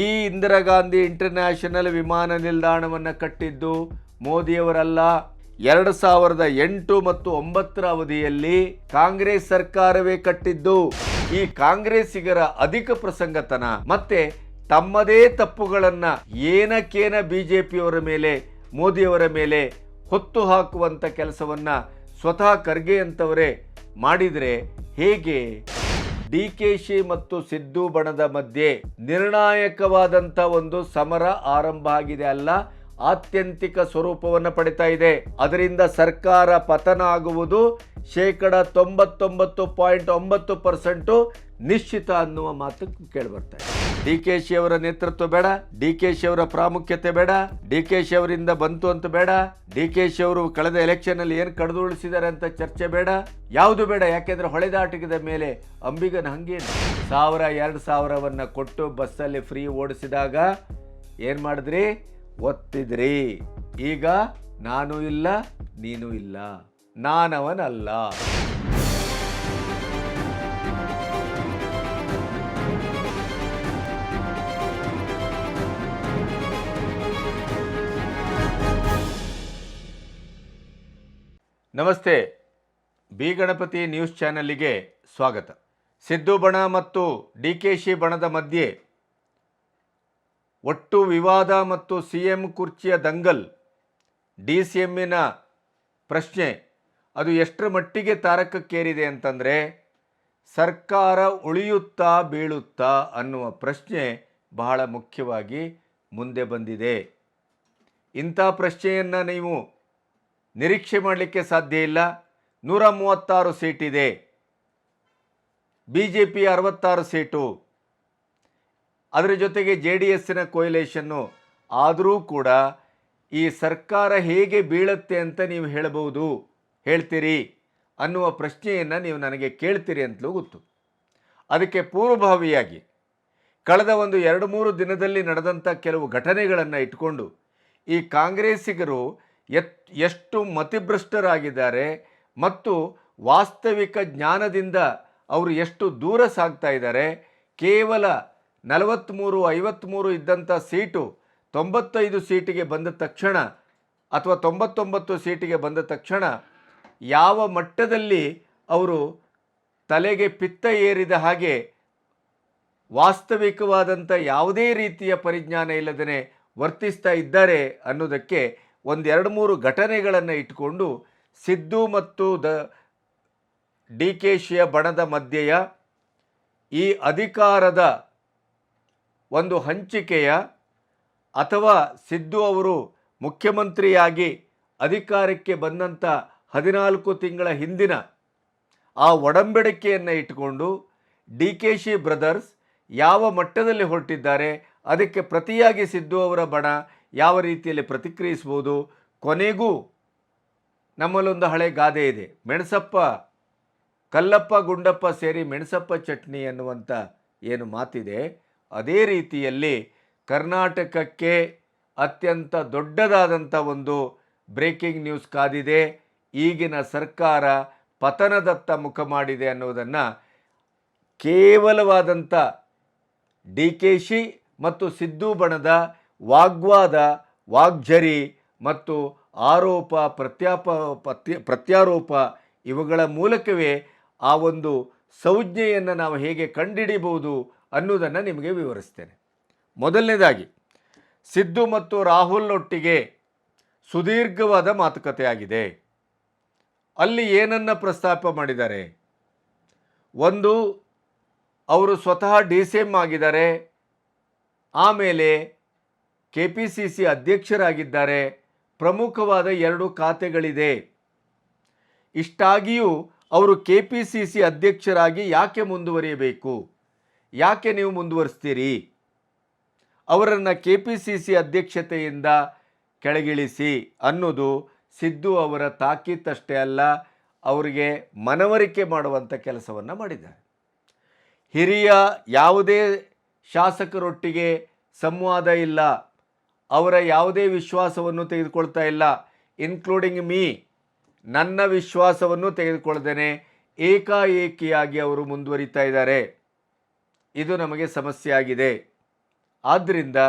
ಈ ಇಂದಿರಾ ಗಾಂಧಿ ಇಂಟರ್ನ್ಯಾಷನಲ್ ವಿಮಾನ ನಿಲ್ದಾಣವನ್ನು ಕಟ್ಟಿದ್ದು ಮೋದಿಯವರಲ್ಲ. 2008 ಮತ್ತು 2009 ಅವಧಿಯಲ್ಲಿ ಕಾಂಗ್ರೆಸ್ ಸರ್ಕಾರವೇ ಕಟ್ಟಿದ್ದು. ಈ ಕಾಂಗ್ರೆಸ್ಸಿಗರ ಅಧಿಕ ಪ್ರಸಂಗತನ ಮತ್ತೆ ತಮ್ಮದೇ ತಪ್ಪುಗಳನ್ನ ಏನಕ್ಕೇನ ಬಿಜೆಪಿಯವರ ಮೇಲೆ, ಮೋದಿಯವರ ಮೇಲೆ ಹೊತ್ತು ಹಾಕುವಂತ ಕೆಲಸವನ್ನ ಸ್ವತಃ ಖರ್ಗೆ ಅಂತವರೇ ಮಾಡಿದರೆ ಹೇಗೆ? ಡಿಕೆಶಿ ಮತ್ತು ಸಿದ್ದು ಬಣದ ಮಧ್ಯೆ ನಿರ್ಣಾಯಕವಾದಂಥ ಒಂದು ಸಮರ ಆರಂಭ ಆಗಿದೆ, ಅಲ್ಲ ಆತ್ಯಂತಿಕ ಸ್ವರೂಪವನ್ನು ಪಡಿತಾ ಇದೆ. ಅದರಿಂದ ಸರ್ಕಾರ ಪತನ ಆಗುವುದು 99.9% ನಿಶ್ಚಿತ ಅನ್ನುವ ಮಾತು ಕೇಳಿಬರ್ತಾ ಇದೆ. ಡಿಕೆಶಿ ಅವರ ನೇತೃತ್ವ ಬೇಡ, ಡಿಕೆಶಿ ಅವರ ಪ್ರಾಮುಖ್ಯತೆ ಬೇಡ, ಡಿಕೆಶಿ ಅವರಿಂದ ಬಂತು ಅಂತ ಬೇಡ, ಡಿಕೆಶಿ ಅವರು ಕಳೆದ ಎಲೆಕ್ಷನ್ ಅಲ್ಲಿ ಏನು ಕಡಿದುಳಿಸಿದ್ದಾರೆ ಅಂತ ಚರ್ಚೆ ಬೇಡ, ಯಾವುದು ಬೇಡ. ಯಾಕೆಂದ್ರೆ ಹೊಳೆದಾಟಕದ ಮೇಲೆ ಅಂಬಿಗನ ಹಂಗೇನು 1000-2000 ಕೊಟ್ಟು ಬಸ್ಸಲ್ಲಿ ಫ್ರೀ ಓಡಿಸಿದಾಗ ಏನ್ ಮಾಡಿದ್ರಿ? ಒತ್ತಿದ್ರಿ. ಈಗ ನಾನು ಇಲ್ಲ, ನೀನು ಇಲ್ಲ, ನಾನವನಲ್ಲ. ನಮಸ್ತೆ, ಬಿ ಗಣಪತಿ ನ್ಯೂಸ್ ಚಾನಲ್ಗೆ ಸ್ವಾಗತ. ಸಿದ್ದು ಬಣ ಮತ್ತು ಡಿಕೆಶಿ ಬಣದ ಮಧ್ಯೆ ಒಟ್ಟು ವಿವಾದ ಮತ್ತು ಸಿಎಂ ಕುರ್ಚಿಯ ದಂಗಲ್, DCMನ ಪ್ರಶ್ನೆ ಅದು ಎಷ್ಟರ ಮಟ್ಟಿಗೆ ತಾರಕಕ್ಕೇರಿದೆ ಅಂತಂದರೆ ಸರ್ಕಾರ ಉಳಿಯುತ್ತಾ ಬೀಳುತ್ತಾ ಅನ್ನುವ ಪ್ರಶ್ನೆ ಬಹಳ ಮುಖ್ಯವಾಗಿ ಮುಂದೆ ಬಂದಿದೆ. ಇಂಥ ಪ್ರಶ್ನೆಯನ್ನು ನೀವು ನಿರೀಕ್ಷೆ ಮಾಡಲಿಕ್ಕೆ ಸಾಧ್ಯ ಇಲ್ಲ. 136 ಸೀಟಿದೆ, BJP 66 ಸೀಟು, ಅದರ ಜೊತೆಗೆ JDSನ ಕೊಯ್ಲೇಷನ್ನು. ಆದರೂ ಕೂಡ ಈ ಸರ್ಕಾರ ಹೇಗೆ ಬೀಳುತ್ತೆ ಅಂತ ನೀವು ಹೇಳ್ತೀರಿ ಅನ್ನುವ ಪ್ರಶ್ನೆಯನ್ನು ನೀವು ನನಗೆ ಕೇಳ್ತೀರಿ ಅಂತಲೂ ಗೊತ್ತು. ಅದಕ್ಕೆ ಪೂರ್ವಭಾವಿಯಾಗಿ ಕಳೆದ ಒಂದು 2-3 ದಿನದಲ್ಲಿ ನಡೆದಂಥ ಕೆಲವು ಘಟನೆಗಳನ್ನು ಇಟ್ಕೊಂಡು ಈ ಕಾಂಗ್ರೆಸ್ಸಿಗರು ಎಷ್ಟು ಮತಿಭ್ರಷ್ಟರಾಗಿದ್ದಾರೆ ಮತ್ತು ವಾಸ್ತವಿಕ ಜ್ಞಾನದಿಂದ ಅವರು ಎಷ್ಟು ದೂರ ಸಾಗ್ತಾ ಇದ್ದಾರೆ. ಕೇವಲ 43-53 ಇದ್ದಂಥ ಸೀಟು 95 ಸೀಟಿಗೆ ಬಂದ ತಕ್ಷಣ ಅಥವಾ 99 ಸೀಟಿಗೆ ಬಂದ ತಕ್ಷಣ ಯಾವ ಮಟ್ಟದಲ್ಲಿ ಅವರು ತಲೆಗೆ ಪಿತ್ತ ಏರಿದ ಹಾಗೆ ವಾಸ್ತವಿಕವಾದಂಥ ಯಾವುದೇ ರೀತಿಯ ಪರಿಜ್ಞಾನ ಇಲ್ಲದೇ ವರ್ತಿಸ್ತಾ ಇದ್ದಾರೆ ಅನ್ನೋದಕ್ಕೆ 1-2-3 ಘಟನೆಗಳನ್ನು ಇಟ್ಟುಕೊಂಡು ಸಿದ್ದು ಮತ್ತು ಡಿಕೆಶಿಯ ಬಣದ ಮಧ್ಯೆಯ ಈ ಅಧಿಕಾರದ ಒಂದು ಹಂಚಿಕೆಯ ಅಥವಾ ಸಿದ್ದು ಅವರು ಮುಖ್ಯಮಂತ್ರಿಯಾಗಿ ಅಧಿಕಾರಕ್ಕೆ ಬಂದಂಥ 14 ತಿಂಗಳ ಹಿಂದಿನ ಆ ಒಡಂಬಡಿಕೆಯನ್ನು ಇಟ್ಟುಕೊಂಡು ಡಿಕೆಶಿ ಬ್ರದರ್ಸ್ ಯಾವ ಮಟ್ಟದಲ್ಲಿ ಹೊರಟಿದ್ದಾರೆ, ಅದಕ್ಕೆ ಪ್ರತಿಯಾಗಿ ಸಿದ್ದು ಅವರ ಬಣ ಯಾವ ರೀತಿಯಲ್ಲಿ ಪ್ರತಿಕ್ರಿಯಿಸ್ಬೋದು. ಕೊನೆಗೂ ನಮ್ಮಲ್ಲೊಂದು ಹಳೆ ಗಾದೆ ಇದೆ, ಮೆಣಸಪ್ಪ ಕಲ್ಲಪ್ಪ ಗುಂಡಪ್ಪ ಸೇರಿ ಮೆಣಸಪ್ಪ ಚಟ್ನಿ ಅನ್ನುವಂಥ ಏನು ಮಾತಿದೆ, ಅದೇ ರೀತಿಯಲ್ಲಿ ಕರ್ನಾಟಕಕ್ಕೆ ಅತ್ಯಂತ ದೊಡ್ಡದಾದಂಥ ಒಂದು ಬ್ರೇಕಿಂಗ್ ನ್ಯೂಸ್ ಕಾದಿದೆ. ಈಗಿನ ಸರ್ಕಾರ ಪತನದತ್ತ ಮುಖ ಮಾಡಿದೆ ಅನ್ನೋದನ್ನು ಕೇವಲವಾದಂಥ ಡಿಕೆಶಿ ಮತ್ತು ಸಿದ್ದು ಬಣದ ವಾಗ್ವಾದ, ವಾಗ್ಝರಿ ಮತ್ತು ಆರೋಪ ಪ್ರತ್ಯಾರೋಪ ಇವುಗಳ ಮೂಲಕವೇ ಆ ಒಂದು ಸಂಜ್ಞೆಯನ್ನು ನಾವು ಹೇಗೆ ಕಂಡುಹಿಡಿಬಹುದು ಅನ್ನೋದನ್ನು ನಿಮಗೆ ವಿವರಿಸ್ತೇನೆ. ಮೊದಲನೇದಾಗಿ ಸಿದ್ದು ಮತ್ತು ರಾಹುಲ್ ಒಟ್ಟಿಗೆ ಸುದೀರ್ಘವಾದ ಮಾತುಕತೆ ಆಗಿದೆ. ಅಲ್ಲಿ ಏನನ್ನು ಪ್ರಸ್ತಾಪ ಮಾಡಿದ್ದಾರೆ? ಒಂದು, ಅವರು ಸ್ವತಃ DCM ಆಗಿದ್ದಾರೆ, ಆಮೇಲೆ KPCC ಅಧ್ಯಕ್ಷರಾಗಿದ್ದಾರೆ, ಪ್ರಮುಖವಾದ 2 ಖಾತೆಗಳಿದೆ. ಇಷ್ಟಾಗಿಯೂ ಅವರು KPCC ಅಧ್ಯಕ್ಷರಾಗಿ ಯಾಕೆ ಮುಂದುವರಿಯಬೇಕು? ಯಾಕೆ ನೀವು ಮುಂದುವರಿಸ್ತೀರಿ? ಅವರನ್ನು KPCC ಅಧ್ಯಕ್ಷತೆಯಿಂದ ಕೆಳಗಿಳಿಸಿ ಅನ್ನೋದು ಸಿದ್ದು ಅವರ ತಾಕೀತಷ್ಟೇ ಅಲ್ಲ, ಅವರಿಗೆ ಮನವರಿಕೆ ಮಾಡುವಂಥ ಕೆಲಸವನ್ನು ಮಾಡಿದ್ದಾರೆ. ಹಿರಿಯ ಯಾವುದೇ ಶಾಸಕರೊಟ್ಟಿಗೆ ಸಂವಾದ ಇಲ್ಲ, ಅವರ ಯಾವುದೇ ವಿಶ್ವಾಸವನ್ನು ತೆಗೆದುಕೊಳ್ತಾ ಇಲ್ಲ, ಇನ್ಕ್ಲೂಡಿಂಗ್ ಮೀ. ನನ್ನ ವಿಶ್ವಾಸವನ್ನು ತೆಗೆದುಕೊಳ್ಳದೇನೆ ಏಕಾಏಕಿಯಾಗಿ ಅವರು ಮುಂದುವರಿತಾ ಇದ್ದಾರೆ. ಇದು ನಮಗೆ ಸಮಸ್ಯೆ ಆಗಿದೆ. ಆದ್ದರಿಂದ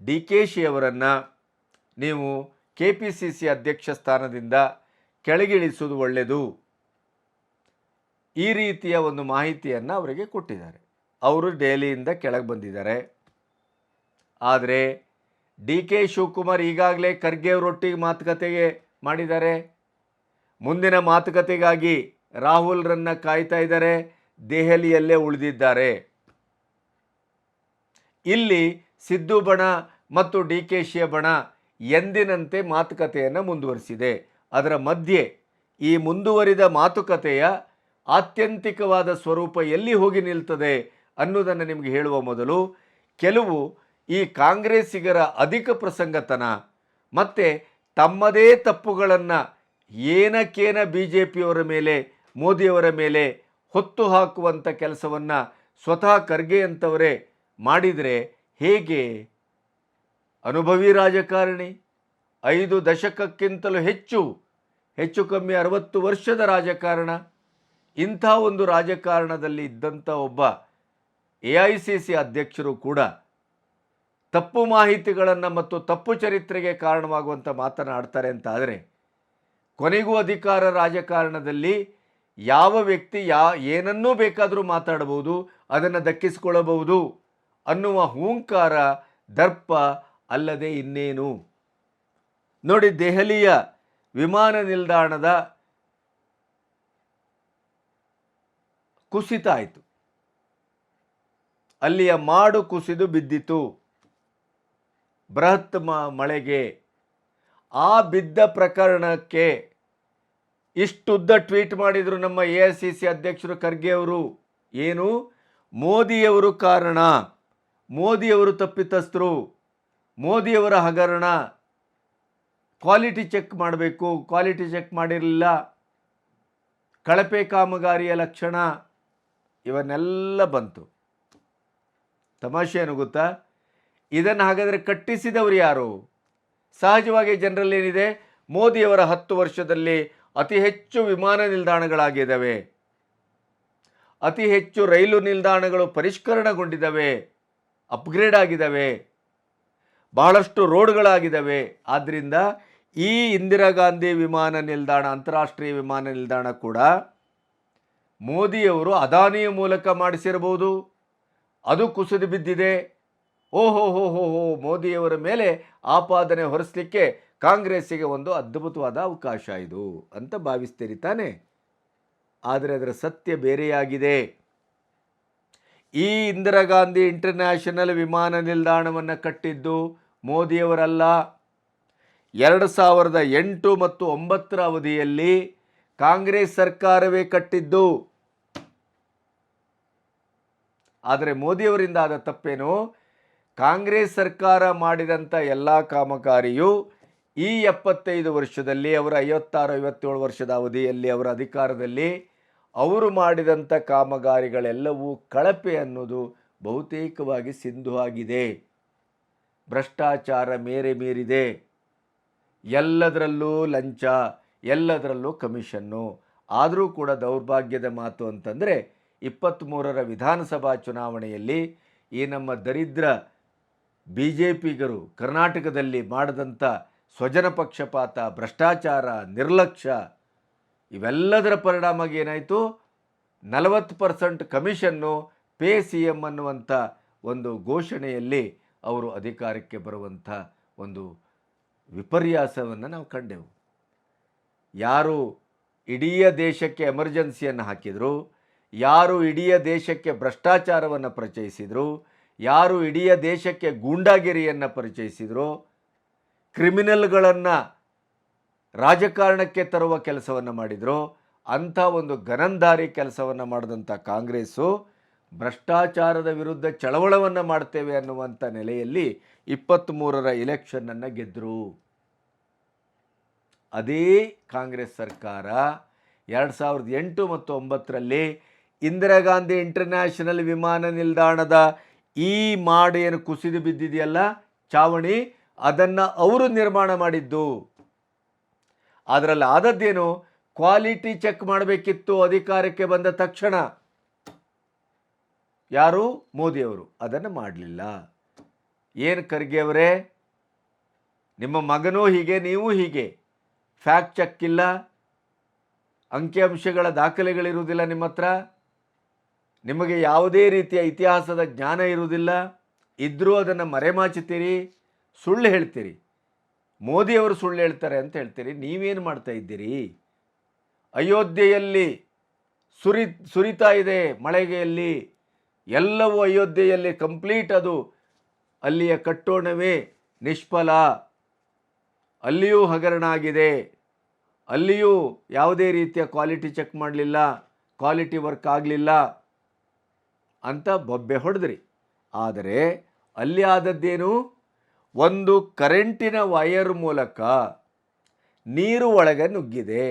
ಡಿ ಕೆ ಶಿಯವರನ್ನು ನೀವು KPCC ಅಧ್ಯಕ್ಷ ಸ್ಥಾನದಿಂದ ಕೆಳಗಿಳಿಸುವುದು ಒಳ್ಳೆಯದು, ಈ ರೀತಿಯ ಒಂದು ಮಾಹಿತಿಯನ್ನು ಅವರಿಗೆ ಕೊಟ್ಟಿದ್ದಾರೆ. ಅವರು ದೆಹಲಿಯಿಂದ ಕೆಳಗೆ ಬಂದಿದ್ದಾರೆ. ಆದರೆ ಡಿ ಕೆ ಶಿವಕುಮಾರ್ ಈಗಾಗಲೇ ಖರ್ಗೆ ಅವರೊಟ್ಟಿಗೆ ಮಾತುಕತೆಗೆ ಮಾಡಿದ್ದಾರೆ. ಮುಂದಿನ ಮಾತುಕತೆಗಾಗಿ ರಾಹುಲ್ರನ್ನ ಕಾಯ್ತಾ ಇದ್ದಾರೆ, ದೆಹಲಿಯಲ್ಲೇ ಉಳಿದಿದ್ದಾರೆ. ಇಲ್ಲಿ ಸಿದ್ದು ಬಣ ಮತ್ತು ಡಿ ಕೆ ಶಿಯ ಬಣ ಎಂದಿನಂತೆ ಮಾತುಕತೆಯನ್ನು ಮುಂದುವರಿಸಿದೆ. ಅದರ ಮಧ್ಯೆ ಈ ಮುಂದುವರಿದ ಮಾತುಕತೆಯ ಆತ್ಯಂತಿಕವಾದ ಸ್ವರೂಪ ಎಲ್ಲಿ ಹೋಗಿ ನಿಲ್ತದೆ ಅನ್ನೋದನ್ನು ನಿಮಗೆ ಹೇಳುವ ಮೊದಲು ಕೆಲವು ಈ ಕಾಂಗ್ರೆಸ್ಸಿಗರ ಅಧಿಕ ಪ್ರಸಂಗತನ ಮತ್ತು ತಮ್ಮದೇ ತಪ್ಪುಗಳನ್ನು ಏನಕ್ಕೇನ BJPಯವರ ಮೇಲೆ, ಮೋದಿಯವರ ಮೇಲೆ ಹೊತ್ತು ಹಾಕುವಂಥ ಕೆಲಸವನ್ನು ಸ್ವತಃ ಖರ್ಗೆ ಅಂತವರೇ ಮಾಡಿದರೆ ಹೇಗೆ? ಅನುಭವಿ ರಾಜಕಾರಣಿ, 5 ದಶಕಕ್ಕಿಂತಲೂ ಹೆಚ್ಚು ಕಮ್ಮಿ 60 ವರ್ಷದ ರಾಜಕಾರಣ. ಇಂಥ ಒಂದು ರಾಜಕಾರಣದಲ್ಲಿ ಇದ್ದಂಥ ಒಬ್ಬ AICC ಅಧ್ಯಕ್ಷರು ಕೂಡ ತಪ್ಪು ಮಾಹಿತಿಗಳನ್ನು ಮತ್ತು ತಪ್ಪು ಚರಿತ್ರೆಗೆ ಕಾರಣವಾಗುವಂಥ ಮಾತನಾಡ್ತಾರೆ ಅಂತ ಆದರೆ, ಕೊನೆಗೂ ಅಧಿಕಾರ ರಾಜಕಾರಣದಲ್ಲಿ ಯಾವ ವ್ಯಕ್ತಿ ಏನನ್ನೂ ಬೇಕಾದರೂ ಮಾತಾಡಬಹುದು, ಅದನ್ನು ದಕ್ಕಿಸಿಕೊಳ್ಳಬಹುದು ಅನ್ನುವ ಹೂಂಕಾರ, ದರ್ಪ ಅಲ್ಲದೆ ಇನ್ನೇನು. ನೋಡಿ, ದೆಹಲಿಯ ವಿಮಾನ ನಿಲ್ದಾಣದ ಕುಸಿತ ಆಯಿತು. ಅಲ್ಲಿಯ ಮಾಡು ಕುಸಿದು ಬಿದ್ದಿತು ಬೃಹತ್ ಮಳೆಗೆ. ಆ ಬಿದ್ದ ಪ್ರಕರಣಕ್ಕೆ ಇಷ್ಟುದ್ದ ಟ್ವೀಟ್ ಮಾಡಿದರು ನಮ್ಮ AICC ಅಧ್ಯಕ್ಷರು ಖರ್ಗೆ ಅವರು. ಏನು? ಮೋದಿಯವರು ಕಾರಣ, ಮೋದಿಯವರು ತಪ್ಪಿತಸ್ಥರು, ಮೋದಿಯವರ ಹಗರಣ, ಕ್ವಾಲಿಟಿ ಚೆಕ್ ಮಾಡಬೇಕು, ಕ್ವಾಲಿಟಿ ಚೆಕ್ ಮಾಡಿರಲಿಲ್ಲ, ಕಳಪೆ ಕಾಮಗಾರಿಯ ಲಕ್ಷಣ, ಇವನ್ನೆಲ್ಲ ಬಂತು. ತಮಾಷೆ ಏನು ಗೊತ್ತಾ? ಇದನ್ನು ಹಾಗಾದರೆ ಕಟ್ಟಿಸಿದವರು ಯಾರು? ಸಹಜವಾಗಿ ಜನರಲ್ಲಿ ಏನಿದೆ, ಮೋದಿಯವರ 10 ವರ್ಷದಲ್ಲಿ ಅತಿ ಹೆಚ್ಚು ವಿಮಾನ ನಿಲ್ದಾಣಗಳಾಗಿದ್ದಾವೆ, ಅತಿ ಹೆಚ್ಚು ರೈಲು ನಿಲ್ದಾಣಗಳು ಪರಿಷ್ಕರಣಗೊಂಡಿದ್ದಾವೆ, ಅಪ್ಗ್ರೇಡ್ ಆಗಿದ್ದಾವೆ, ಬಹಳಷ್ಟು ರೋಡ್ಗಳಾಗಿದ್ದಾವೆ. ಆದ್ದರಿಂದ ಈ ಇಂದಿರಾ ಗಾಂಧಿ ವಿಮಾನ ನಿಲ್ದಾಣ, ಅಂತಾರಾಷ್ಟ್ರೀಯ ವಿಮಾನ ನಿಲ್ದಾಣ ಕೂಡ ಮೋದಿಯವರು ಅದಾನಿಯ ಮೂಲಕ ಮಾಡಿಸಿರಬಹುದು, ಅದು ಕುಸಿದು ಬಿದ್ದಿದೆ. ಓಹೋ ಮೋದಿಯವರ ಮೇಲೆ ಆಪಾದನೆ ಹೊರಿಸಲಿಕ್ಕೆ ಕಾಂಗ್ರೆಸ್ಸಿಗೆ ಒಂದು ಅದ್ಭುತವಾದ ಅವಕಾಶ ಇದು ಅಂತ ಭಾವಿಸ್ತೀರಿ ತಾನೆ? ಆದರೆ ಅದರ ಸತ್ಯ ಬೇರೆಯಾಗಿದೆ. ಈ ಇಂದಿರಾ ಗಾಂಧಿ ಇಂಟರ್ನ್ಯಾಷನಲ್ ವಿಮಾನ ನಿಲ್ದಾಣವನ್ನು ಕಟ್ಟಿದ್ದು ಮೋದಿಯವರಲ್ಲ. 2008 ಮತ್ತು 2009 ಅವಧಿಯಲ್ಲಿ ಕಾಂಗ್ರೆಸ್ ಸರ್ಕಾರವೇ ಕಟ್ಟಿದ್ದು. ಆದರೆ ಮೋದಿಯವರಿಂದ ಆದ ತಪ್ಪೇನು? ಕಾಂಗ್ರೆಸ್ ಸರ್ಕಾರ ಮಾಡಿದಂಥ ಎಲ್ಲ ಕಾಮಗಾರಿಯು ಈ 75 ವರ್ಷದಲ್ಲಿ, ಅವರ 56-57 ವರ್ಷದ ಅವಧಿಯಲ್ಲಿ ಅವರ ಅಧಿಕಾರದಲ್ಲಿ ಅವರು ಮಾಡಿದಂಥ ಕಾಮಗಾರಿಗಳೆಲ್ಲವೂ ಕಳಪೆ ಅನ್ನೋದು ಬಹುತೇಕವಾಗಿ ಸಿಂಧು ಆಗಿದೆ. ಭ್ರಷ್ಟಾಚಾರ ಮೇರೆ ಮೀರಿದೆ, ಎಲ್ಲದರಲ್ಲೂ ಲಂಚ, ಎಲ್ಲದರಲ್ಲೂ ಕಮಿಷನ್ನು. ಆದರೂ ಕೂಡ ದೌರ್ಭಾಗ್ಯದ ಮಾತು ಅಂತಂದರೆ 23ರ ವಿಧಾನಸಭಾ ಚುನಾವಣೆಯಲ್ಲಿ ಈ ನಮ್ಮ ದರಿದ್ರ BJPಗರು ಕರ್ನಾಟಕದಲ್ಲಿ ಮಾಡಿದಂಥ ಸ್ವಜನ ಪಕ್ಷಪಾತ, ಭ್ರಷ್ಟಾಚಾರ, ನಿರ್ಲಕ್ಷ್ಯ, ಇವೆಲ್ಲದರ ಪರಿಣಾಮ ಏನಾಯಿತು? 40% ಕಮಿಷನ್ನು, ಪೇ CM ಅನ್ನುವಂಥ ಒಂದು ಘೋಷಣೆಯಲ್ಲಿ ಅವರು ಅಧಿಕಾರಕ್ಕೆ ಬರುವಂಥ ಒಂದು ವಿಪರ್ಯಾಸವನ್ನು ನಾವು ಕಂಡೆವು. ಯಾರು ಇಡೀ ದೇಶಕ್ಕೆ ಎಮರ್ಜೆನ್ಸಿಯನ್ನು ಹಾಕಿದರು, ಯಾರು ಇಡೀ ದೇಶಕ್ಕೆ ಭ್ರಷ್ಟಾಚಾರವನ್ನು ಪರಿಚಯಿಸಿದರು, ಯಾರು ಇಡೀ ದೇಶಕ್ಕೆ ಗೂಂಡಾಗಿರಿಯನ್ನು ಪರಿಚಯಿಸಿದರು, ಕ್ರಿಮಿನಲ್ಗಳನ್ನು ರಾಜಕಾರಣಕ್ಕೆ ತರುವ ಕೆಲಸವನ್ನು ಮಾಡಿದರು, ಅಂಥ ಒಂದು ಗನಂದಾರಿ ಕೆಲಸವನ್ನು ಮಾಡಿದಂಥ ಕಾಂಗ್ರೆಸ್ಸು ಭ್ರಷ್ಟಾಚಾರದ ವಿರುದ್ಧ ಚಳವಳವನ್ನು ಮಾಡ್ತೇವೆ ಅನ್ನುವಂಥ ನೆಲೆಯಲ್ಲಿ 23ರ ಎಲೆಕ್ಷನ್ನನ್ನು ಗೆದ್ದರು. ಅದೇ ಕಾಂಗ್ರೆಸ್ ಸರ್ಕಾರ 2008 ಮತ್ತು 2009ರಲ್ಲಿ ಇಂದಿರಾ ಗಾಂಧಿ ಇಂಟರ್ನ್ಯಾಷನಲ್ ವಿಮಾನ ನಿಲ್ದಾಣದ ಈ ಏನು ಕುಸಿದು ಬಿದ್ದಿದೆಯಲ್ಲ, ಚಾವಣಿ, ಅದನ್ನು ಅವರು ನಿರ್ಮಾಣ ಮಾಡಿದ್ದು. ಅದರಲ್ಲಿ ಆದದ್ದೇನು? ಕ್ವಾಲಿಟಿ ಚೆಕ್ ಮಾಡಬೇಕಿತ್ತು ಅಧಿಕಾರಕ್ಕೆ ಬಂದ ತಕ್ಷಣ. ಯಾರು? ಮೋದಿಯವರು ಅದನ್ನು ಮಾಡಲಿಲ್ಲ. ಏನು ಖರ್ಗೆ ಅವರೇ, ನಿಮ್ಮ ಮಗನೂ ಹೀಗೆ, ನೀವು ಹೀಗೆ, ಫ್ಯಾಕ್ಟ್ ಚೆಕ್ ಇಲ್ಲ, ಅಂಕಿಅಂಶಗಳ ದಾಖಲೆಗಳಿರುವುದಿಲ್ಲ ನಿಮ್ಮ ಹತ್ರ, ನಿಮಗೆ ಯಾವುದೇ ರೀತಿಯ ಇತಿಹಾಸದ ಜ್ಞಾನ ಇರುವುದಿಲ್ಲ, ಇದ್ದರೂ ಅದನ್ನು ಮರೆಮಾಚುತ್ತೀರಿ, ಸುಳ್ಳು ಹೇಳ್ತೀರಿ. ಮೋದಿಯವರು ಸುಳ್ಳು ಹೇಳ್ತಾರೆ ಅಂತ ಹೇಳ್ತೀರಿ. ನೀವೇನು ಮಾಡ್ತಾ ಇದ್ದೀರಿ? ಅಯೋಧ್ಯೆಯಲ್ಲಿ ಸುರಿತಾ ಇದೆ ಮಳೆಗೆಯಲ್ಲಿ, ಎಲ್ಲವೂ ಅಯೋಧ್ಯೆಯಲ್ಲಿ ಕಂಪ್ಲೀಟ್, ಅದು ಅಲ್ಲಿಯ ಕಟ್ಟೋಣವೇ ನಿಷ್ಫಲ, ಅಲ್ಲಿಯೂ ಹಗರಣ ಆಗಿದೆ, ಅಲ್ಲಿಯೂ ಯಾವುದೇ ರೀತಿಯ ಕ್ವಾಲಿಟಿ ಚೆಕ್ ಮಾಡಲಿಲ್ಲ, ಕ್ವಾಲಿಟಿ ವರ್ಕ್ ಆಗಲಿಲ್ಲ ಅಂತ ಬೊಬ್ಬೆ ಹೊಡೆದ್ರಿ. ಆದರೆ ಅಲ್ಲಿ ಆದದ್ದೇನು? ಒಂದು ಕರೆಂಟಿನ ವೈರ್ ಮೂಲಕ ನೀರು ಒಳಗೆ ನುಗ್ಗಿದೆ.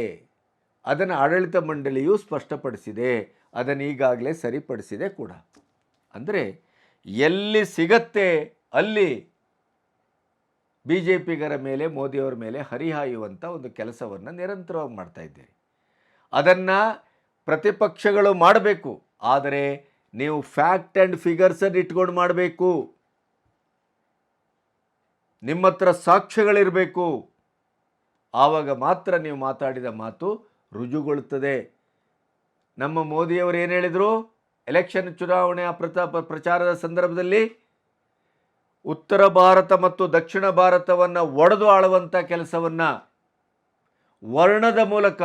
ಅದನ್ನು ಆಡಳಿತ ಮಂಡಳಿಯು ಸ್ಪಷ್ಟಪಡಿಸಿದೆ, ಅದನ್ನು ಈಗಾಗಲೇ ಸರಿಪಡಿಸಿದೆ ಕೂಡ. ಅಂದರೆ ಎಲ್ಲಿ ಸಿಗತ್ತೆ ಅಲ್ಲಿ ಬಿ ಜೆ ಪಿಗರ ಮೇಲೆ, ಮೋದಿಯವರ ಮೇಲೆ ಹರಿಹಾಯುವಂಥ ಒಂದು ಕೆಲಸವನ್ನು ನಿರಂತರವಾಗಿ ಮಾಡ್ತಾ ಇದ್ದೀರಿ. ಅದನ್ನು ಪ್ರತಿಪಕ್ಷಗಳು ಮಾಡಬೇಕು, ಆದರೆ ನೀವು ಫ್ಯಾಕ್ಟ್ ಆ್ಯಂಡ್ ಫಿಗರ್ಸನ್ನು ಇಟ್ಕೊಂಡು ಮಾಡಬೇಕು. ನಿಮ್ಮ ಹತ್ರ ಸಾಕ್ಷ್ಯಗಳಿರಬೇಕು. ಆವಾಗ ಮಾತ್ರ ನೀವು ಮಾತಾಡಿದ ಮಾತು ರುಜುಗೊಳ್ಳುತ್ತದೆ. ನಮ್ಮ ಮೋದಿಯವರು ಏನು ಹೇಳಿದರು? ಎಲೆಕ್ಷನ್ ಚುನಾವಣೆಯ ಪ್ರಚಾರದ ಸಂದರ್ಭದಲ್ಲಿ ಉತ್ತರ ಭಾರತ ಮತ್ತು ದಕ್ಷಿಣ ಭಾರತವನ್ನು ಒಡೆದು ಆಳುವಂಥ ಕೆಲಸವನ್ನು ವರ್ಣದ ಮೂಲಕ,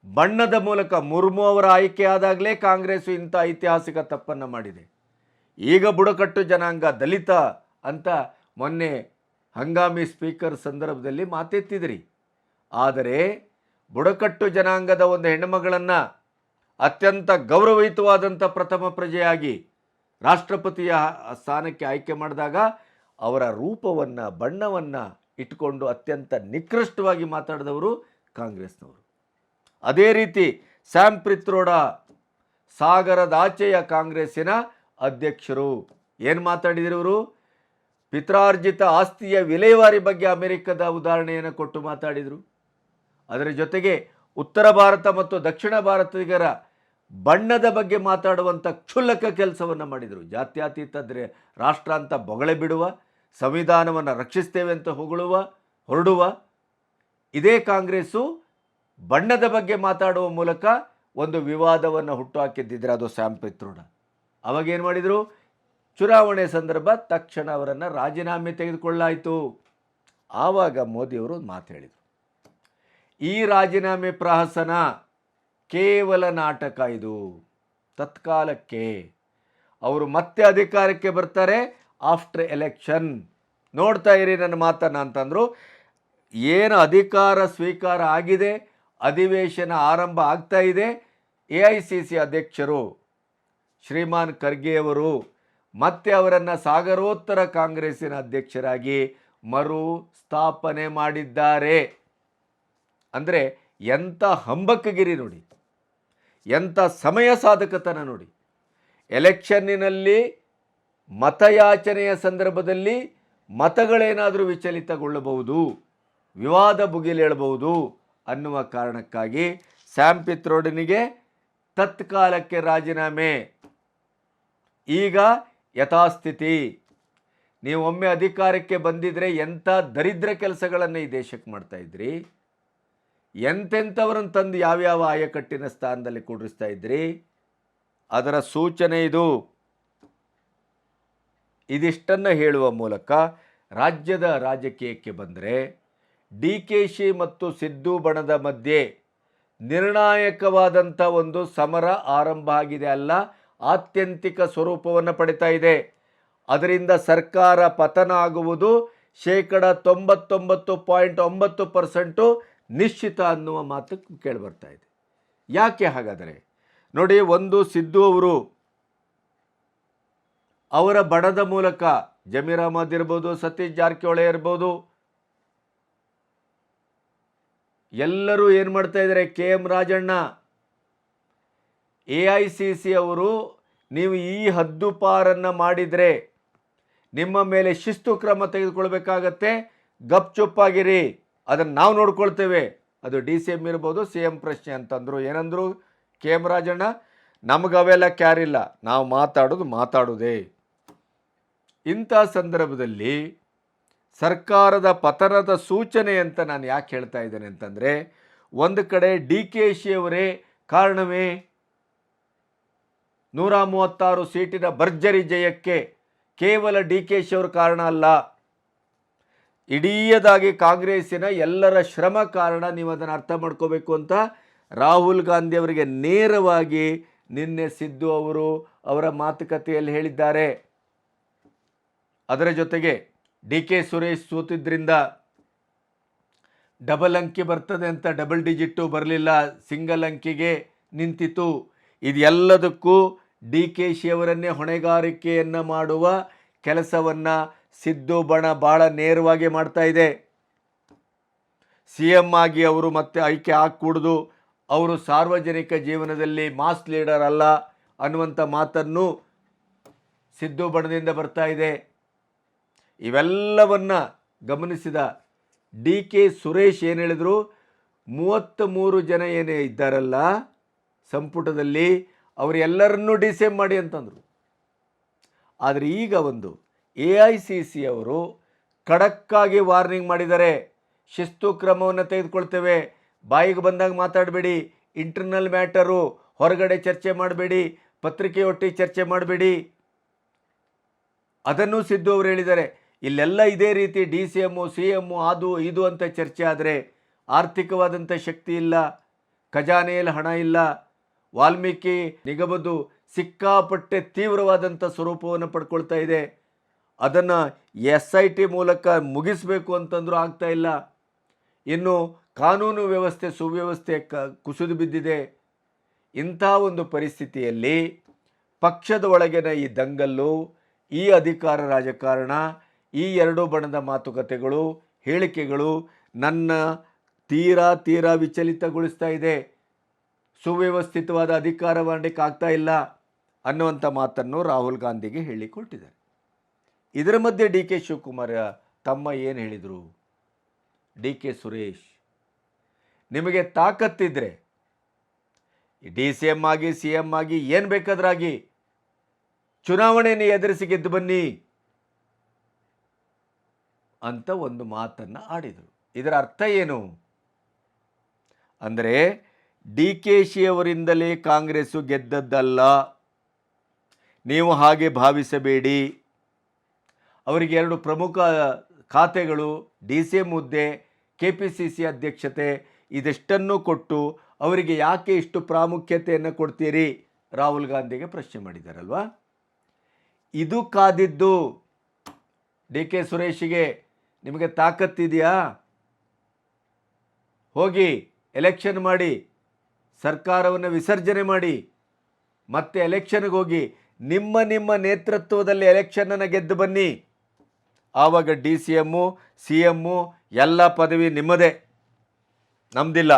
ಬಣ್ಣದ ಮೂಲಕ, ಮುರ್ಮು ಅವರ ಆಯ್ಕೆಯಾದಾಗಲೇ ಕಾಂಗ್ರೆಸ್ಸು ಇಂಥ ಐತಿಹಾಸಿಕ ತಪ್ಪನ್ನು ಮಾಡಿದೆ. ಈಗ ಬುಡಕಟ್ಟು ಜನಾಂಗ, ದಲಿತ ಅಂತ ಮೊನ್ನೆ ಹಂಗಾಮಿ ಸ್ಪೀಕರ್ ಸಂದರ್ಭದಲ್ಲಿ ಮಾತೆತ್ತಿದ್ರಿ. ಆದರೆ ಬುಡಕಟ್ಟು ಜನಾಂಗದ ಒಂದು ಹೆಣ್ಣುಮಗಳನ್ನು ಅತ್ಯಂತ ಗೌರವಯುತವಾದಂಥ ಪ್ರಥಮ ಪ್ರಜೆಯಾಗಿ ರಾಷ್ಟ್ರಪತಿಯ ಸ್ಥಾನಕ್ಕೆ ಆಯ್ಕೆ ಮಾಡಿದಾಗ ಅವರ ರೂಪವನ್ನು, ಬಣ್ಣವನ್ನು ಇಟ್ಟುಕೊಂಡು ಅತ್ಯಂತ ನಿಕೃಷ್ಟವಾಗಿ ಮಾತಾಡಿದವರು ಕಾಂಗ್ರೆಸ್ನವರು. ಅದೇ ರೀತಿ ಸ್ಯಾಮ್ ಪಿತ್ರೋಡಾ, ಸಾಗರದಾಚೆಯ ಕಾಂಗ್ರೆಸ್ಸಿನ ಅಧ್ಯಕ್ಷರು, ಏನು ಮಾತಾಡಿದರು ಇವರು? ಪಿತ್ರಾರ್ಜಿತ ಆಸ್ತಿಯ ವಿಲೇವಾರಿ ಬಗ್ಗೆ ಅಮೆರಿಕದ ಉದಾಹರಣೆಯನ್ನು ಕೊಟ್ಟು ಮಾತಾಡಿದರು. ಅದರ ಜೊತೆಗೆ ಉತ್ತರ ಭಾರತ ಮತ್ತು ದಕ್ಷಿಣ ಭಾರತೀಯರ ಬಣ್ಣದ ಬಗ್ಗೆ ಮಾತಾಡುವಂಥ ಕ್ಷುಲ್ಲಕ ಕೆಲಸವನ್ನು ಮಾಡಿದರು. ಜಾತ್ಯತೀತ ರಾಷ್ಟ್ರ ಅಂತ ಬೊಗಳೆ ಬಿಡುವ, ಸಂವಿಧಾನವನ್ನು ರಕ್ಷಿಸ್ತೇವೆ ಅಂತ ಹೊರಡುವ ಇದೇ ಕಾಂಗ್ರೆಸ್ಸು ಬಣ್ಣದ ಬಗ್ಗೆ ಮಾತಾಡುವ ಮೂಲಕ ಒಂದು ವಿವಾದವನ್ನು ಹುಟ್ಟುಹಾಕಿದ್ದಿದ್ರೆ ಅದು ಸ್ಯಾಮ್ ಪಿತ್ರೋಡಾ. ಅವಾಗೇನು ಮಾಡಿದರು? ಚುನಾವಣೆ ಸಂದರ್ಭ ತಕ್ಷಣ ಅವರನ್ನು ರಾಜೀನಾಮೆ ತೆಗೆದುಕೊಳ್ಳಾಯಿತು. ಆವಾಗ ಮೋದಿಯವರು ಮಾತು ಹೇಳಿದರು, ಈ ರಾಜೀನಾಮೆ ಪ್ರಹಸನ ಕೇವಲ ನಾಟಕ, ಇದು ತತ್ಕಾಲಕ್ಕೆ, ಅವರು ಮತ್ತೆ ಅಧಿಕಾರಕ್ಕೆ ಬರ್ತಾರೆ ಆಫ್ಟರ್ ಎಲೆಕ್ಷನ್, ನೋಡ್ತಾ ಇರಿ ನನ್ನ ಮಾತನ್ನು ಅಂತಂದರು. ಏನು ಅಧಿಕಾರ ಸ್ವೀಕಾರ ಆಗಿದೆ, ಅಧಿವೇಶನ ಆರಂಭ ಆಗ್ತಾ ಇದೆ, AICC ಅಧ್ಯಕ್ಷರು ಶ್ರೀಮಾನ್ ಖರ್ಗೆಯವರು ಮತ್ತೆ ಅವರನ್ನು ಸಾಗರೋತ್ತರ ಕಾಂಗ್ರೆಸ್ಸಿನ ಅಧ್ಯಕ್ಷರಾಗಿ ಮರು ಸ್ಥಾಪನೆ ಮಾಡಿದ್ದಾರೆ. ಅಂದರೆ ಎಂಥ ಹಂಬಕಗಿರಿ ನೋಡಿ, ಎಂಥ ಸಮಯ ಸಾಧಕತನ ನೋಡಿ. ಎಲೆಕ್ಷನ್ನಿನಲ್ಲಿ ಮತಯಾಚನೆಯ ಸಂದರ್ಭದಲ್ಲಿ ಮತಗಳೇನಾದರೂ ವಿಚಲಿತಗೊಳ್ಳಬಹುದು, ವಿವಾದ ಭುಗಿಲೇಳಬಹುದು ಅನ್ನುವ ಕಾರಣಕ್ಕಾಗಿ ಸ್ಯಾಮ್ ಪಿತ್ರೋಡನಿಗೆ ತತ್ಕಾಲಕ್ಕೆ ರಾಜೀನಾಮೆ. ಈಗ ಯಥಾಸ್ಥಿತಿ. ನೀವು ಒಮ್ಮೆ ಅಧಿಕಾರಕ್ಕೆ ಬಂದಿದ್ರೆ ಎಂಥ ದರಿದ್ರ ಕೆಲಸಗಳನ್ನು ಈ ದೇಶಕ್ಕೆ ಮಾಡ್ತಾ ಇದ್ರಿ, ಎಂತೆಂಥವರನ್ನು ತಂದು ಯಾವ್ಯಾವ ಆಯಕಟ್ಟಿನ ಸ್ಥಾನದಲ್ಲಿ ಕೂಡಿಸ್ತಾ ಇದ್ರಿ, ಅದರ ಸೂಚನೆ ಇದು. ಇದಿಷ್ಟನ್ನು ಹೇಳುವ ಮೂಲಕ ರಾಜ್ಯದ ರಾಜಕೀಯಕ್ಕೆ ಬಂದರೆ DKಶಿ ಮತ್ತು ಸಿದ್ದು ಬಣದ ಮಧ್ಯೆ ನಿರ್ಣಾಯಕವಾದಂಥ ಒಂದು ಸಮರ ಆರಂಭ ಆಗಿದೆ, ಅಲ್ಲ ಆತ್ಯಂತಿಕ ಸ್ವರೂಪವನ್ನು ಪಡಿತಾ ಇದೆ. ಅದರಿಂದ ಸರ್ಕಾರ ಪತನ ಆಗುವುದು 99.9% ನಿಶ್ಚಿತ ಅನ್ನುವ ಮಾತು ಕೇಳಿಬರ್ತಾ ಇದೆ. ಯಾಕೆ ಹಾಗಾದರೆ ನೋಡಿ, ಒಂದು ಸಿದ್ದು ಅವರು ಅವರ ಬಣದ ಮೂಲಕ ಜಮೀರ್ ಅಹಮದ್ ಇರ್ಬೋದು, ಸತೀಶ್ ಜಾರಕಿಹೊಳಿ ಇರ್ಬೋದು, ಎಲ್ಲರೂ ಏನು ಮಾಡ್ತಾ ಇದ್ದಾರೆ? KM ರಾಜಣ್ಣ, AICC ಅವರು ನೀವು ಈ ಹದ್ದುಪಾರನ್ನು ಮಾಡಿದರೆ ನಿಮ್ಮ ಮೇಲೆ ಶಿಸ್ತು ಕ್ರಮ ತೆಗೆದುಕೊಳ್ಬೇಕಾಗತ್ತೆ, ಗಪ್ಚುಪ್ಪಾಗಿರಿ, ಅದನ್ನು ನಾವು ನೋಡ್ಕೊಳ್ತೇವೆ. ಅದು DCM ಇರ್ಬೋದು, CM ಪ್ರಶ್ನೆ ಅಂತಂದರು. ಏನಂದರು KM ರಾಜಣ್ಣ? ನಮಗವೆಲ್ಲ ಕ್ಯಾರಿಲ್ಲ, ನಾವು ಮಾತಾಡೋದೇ. ಇಂಥ ಸಂದರ್ಭದಲ್ಲಿ ಸರ್ಕಾರದ ಪತನದ ಸೂಚನೆ ಅಂತ ನಾನು ಯಾಕೆ ಹೇಳ್ತಾ ಇದ್ದೇನೆ ಅಂತಂದರೆ, ಒಂದು ಕಡೆ ಡಿ ಕೆ ಶಿಯವರೇ ಕಾರಣವೇ? 136 ಸೀಟಿನ ಭರ್ಜರಿ ಜಯಕ್ಕೆ ಕೇವಲ ಡಿ ಕೆ ಶಿಯವರು ಕಾರಣ ಅಲ್ಲ, ಇಡೀದಾಗಿ ಕಾಂಗ್ರೆಸ್ಸಿನ ಎಲ್ಲರ ಶ್ರಮ ಕಾರಣ. ನೀವು ಅದನ್ನು ಅರ್ಥ ಮಾಡ್ಕೋಬೇಕು ಅಂತ ರಾಹುಲ್ ಗಾಂಧಿ ಅವರಿಗೆ ನೇರವಾಗಿ ನಿನ್ನೆ ಸಿದ್ದು ಅವರು ಅವರ ಮಾತುಕತೆಯಲ್ಲಿ ಹೇಳಿದ್ದಾರೆ. ಅದರ ಜೊತೆಗೆ ಡಿ ಕೆ ಸುರೇಶ್ ಸೋತಿದ್ದರಿಂದ ಡಬಲ್ ಅಂಕಿ ಬರ್ತದೆ ಅಂತ ಡಬಲ್ ಡಿಜಿಟ್ಟು ಬರಲಿಲ್ಲ, ಸಿಂಗಲ್ ಅಂಕಿಗೆ ನಿಂತಿತು. ಇದೆಲ್ಲದಕ್ಕೂ ಡಿ ಕೆ ಶಿಯವರನ್ನೇ ಹೊಣೆಗಾರಿಕೆಯನ್ನು ಮಾಡುವ ಕೆಲಸವನ್ನು ಸಿದ್ದು ಬಣ ಭಾಳ ನೇರವಾಗಿ ಮಾಡ್ತಾ ಇದೆ. ಸಿ ಎಂ ಆಗಿ ಅವರು ಮತ್ತೆ ಆಯ್ಕೆ ಆಗಕೂಡದು, ಅವರು ಸಾರ್ವಜನಿಕ ಜೀವನದಲ್ಲಿ ಮಾಸ್ ಲೀಡರ್ ಅಲ್ಲ ಅನ್ನುವಂಥ ಮಾತನ್ನು ಸಿದ್ದು ಬಣದಿಂದ ಬರ್ತಾ ಇದೆ. ಇವೆಲ್ಲವನ್ನು ಗಮನಿಸಿದ ಡಿ ಕೆ ಸುರೇಶ್ ಏನು ಹೇಳಿದರು, 33 ಜನ ಏನೇ ಇದ್ದಾರಲ್ಲ ಸಂಪುಟದಲ್ಲಿ ಅವರೆಲ್ಲರನ್ನೂ ಡಿಸೆಮ್ ಮಾಡಿ ಅಂತಂದರು. ಆದರೆ ಈಗ ಒಂದು AICC ಅವರು ಖಡಕ್ಕಾಗಿ ವಾರ್ನಿಂಗ್ ಮಾಡಿದ್ದಾರೆ, ಶಿಸ್ತು ಕ್ರಮವನ್ನು ತೆಗೆದುಕೊಳ್ತೇವೆ, ಬಾಯಿಗೆ ಬಂದಾಗ ಮಾತಾಡಬೇಡಿ, ಇಂಟರ್ನಲ್ ಮ್ಯಾಟರು ಹೊರಗಡೆ ಚರ್ಚೆ ಮಾಡಬೇಡಿ, ಪತ್ರಿಕೆಯೊಟ್ಟಿಗೆ ಚರ್ಚೆ ಮಾಡಬೇಡಿ. ಅದನ್ನು ಸಿದ್ದು ಅವರು ಹೇಳಿದ್ದಾರೆ. ಇಲ್ಲೆಲ್ಲ ಇದೇ ರೀತಿ DCM CM ಅದು ಇದು ಅಂತ ಚರ್ಚೆ ಆದರೆ ಆರ್ಥಿಕವಾದಂಥ ಶಕ್ತಿ ಇಲ್ಲ, ಖಜಾನೆಯಲ್ಲಿ ಹಣ ಇಲ್ಲ. ವಾಲ್ಮೀಕಿ ನಿಗಮದ್ದು ಸಿಕ್ಕಾಪಟ್ಟೆ ತೀವ್ರವಾದಂಥ ಸ್ವರೂಪವನ್ನು ಪಡ್ಕೊಳ್ತಾ ಇದೆ. ಅದನ್ನು SIT ಮೂಲಕ ಮುಗಿಸಬೇಕು ಅಂತಂದ್ರೂ ಆಗ್ತಾ ಇಲ್ಲ. ಇನ್ನು ಕಾನೂನು ವ್ಯವಸ್ಥೆ ಸುವ್ಯವಸ್ಥೆ ಕುಸಿದು ಬಿದ್ದಿದೆ. ಇಂಥ ಒಂದು ಪರಿಸ್ಥಿತಿಯಲ್ಲಿ ಪಕ್ಷದ ಒಳಗಿನ ಈ ದಂಗಲ್ಲು, ಈ ಅಧಿಕಾರ ರಾಜಕಾರಣ, ಈ ಎರಡೂ ಬಣದ ಮಾತುಕತೆಗಳು, ಹೇಳಿಕೆಗಳು ನನ್ನ ತೀರಾ ವಿಚಲಿತಗೊಳಿಸ್ತಾ ಇದೆ. ಸುವ್ಯವಸ್ಥಿತವಾದ ಅಧಿಕಾರ ಮಾಡಲಿಕ್ಕೆ ಆಗ್ತಾ ಇಲ್ಲ ಅನ್ನುವಂಥ ಮಾತನ್ನು ರಾಹುಲ್ ಗಾಂಧಿಗೆ ಹೇಳಿಕೊಟ್ಟಿದ್ದಾರೆ. ಇದರ ಮಧ್ಯೆ ಡಿ ಕೆ ಶಿವಕುಮಾರ್ ತಮ್ಮ ಏನು ಹೇಳಿದರು, ಡಿ ಕೆ ಸುರೇಶ್, ನಿಮಗೆ ತಾಕತ್ತಿದ್ರೆ DCM ಆಗಿ CM ಆಗಿ ಏನು ಬೇಕಾದ್ರಾಗಿ ಚುನಾವಣೆಯನ್ನು ಎದುರಿಸಿ ಗೆದ್ದು ಬನ್ನಿ ಅಂತ ಒಂದು ಮಾತನ್ನು ಆಡಿದರು. ಇದರ ಅರ್ಥ ಏನು ಅಂದರೆ, ಡಿ ಕೆ ಶಿಯವರಿಂದಲೇ ಕಾಂಗ್ರೆಸ್ಸು ಗೆದ್ದದ್ದಲ್ಲ, ನೀವು ಹಾಗೆ ಭಾವಿಸಬೇಡಿ. ಅವರಿಗೆ 2 ಪ್ರಮುಖ ಖಾತೆಗಳು, DCM ಹುದ್ದೆ, KPCC ಅಧ್ಯಕ್ಷತೆ, ಇದೆಷ್ಟನ್ನು ಕೊಟ್ಟು ಅವರಿಗೆ ಯಾಕೆ ಇಷ್ಟು ಪ್ರಾಮುಖ್ಯತೆಯನ್ನು ಕೊಡ್ತೀರಿ? ರಾಹುಲ್ ಗಾಂಧಿಗೆ ಪ್ರಶ್ನೆ ಮಾಡಿದ್ದಾರಲ್ವಾ. ಇದು ಕಾದಿದ್ದು ಡಿ ಕೆ ಸುರೇಶಿಗೆ. ನಿಮಗೆ ತಾಕತ್ತಿದೆಯಾ? ಹೋಗಿ ಎಲೆಕ್ಷನ್ ಮಾಡಿ, ಸರ್ಕಾರವನ್ನು ವಿಸರ್ಜನೆ ಮಾಡಿ, ಮತ್ತೆ ಎಲೆಕ್ಷನ್ಗೆ ಹೋಗಿ ನಿಮ್ಮ ನೇತೃತ್ವದಲ್ಲಿ ಎಲೆಕ್ಷನನ್ನು ಗೆದ್ದು ಬನ್ನಿ. ಆವಾಗ DCM CM ಎಲ್ಲ ಪದವಿ ನಿಮ್ಮದೇ, ನಮ್ಮದಿಲ್ಲ.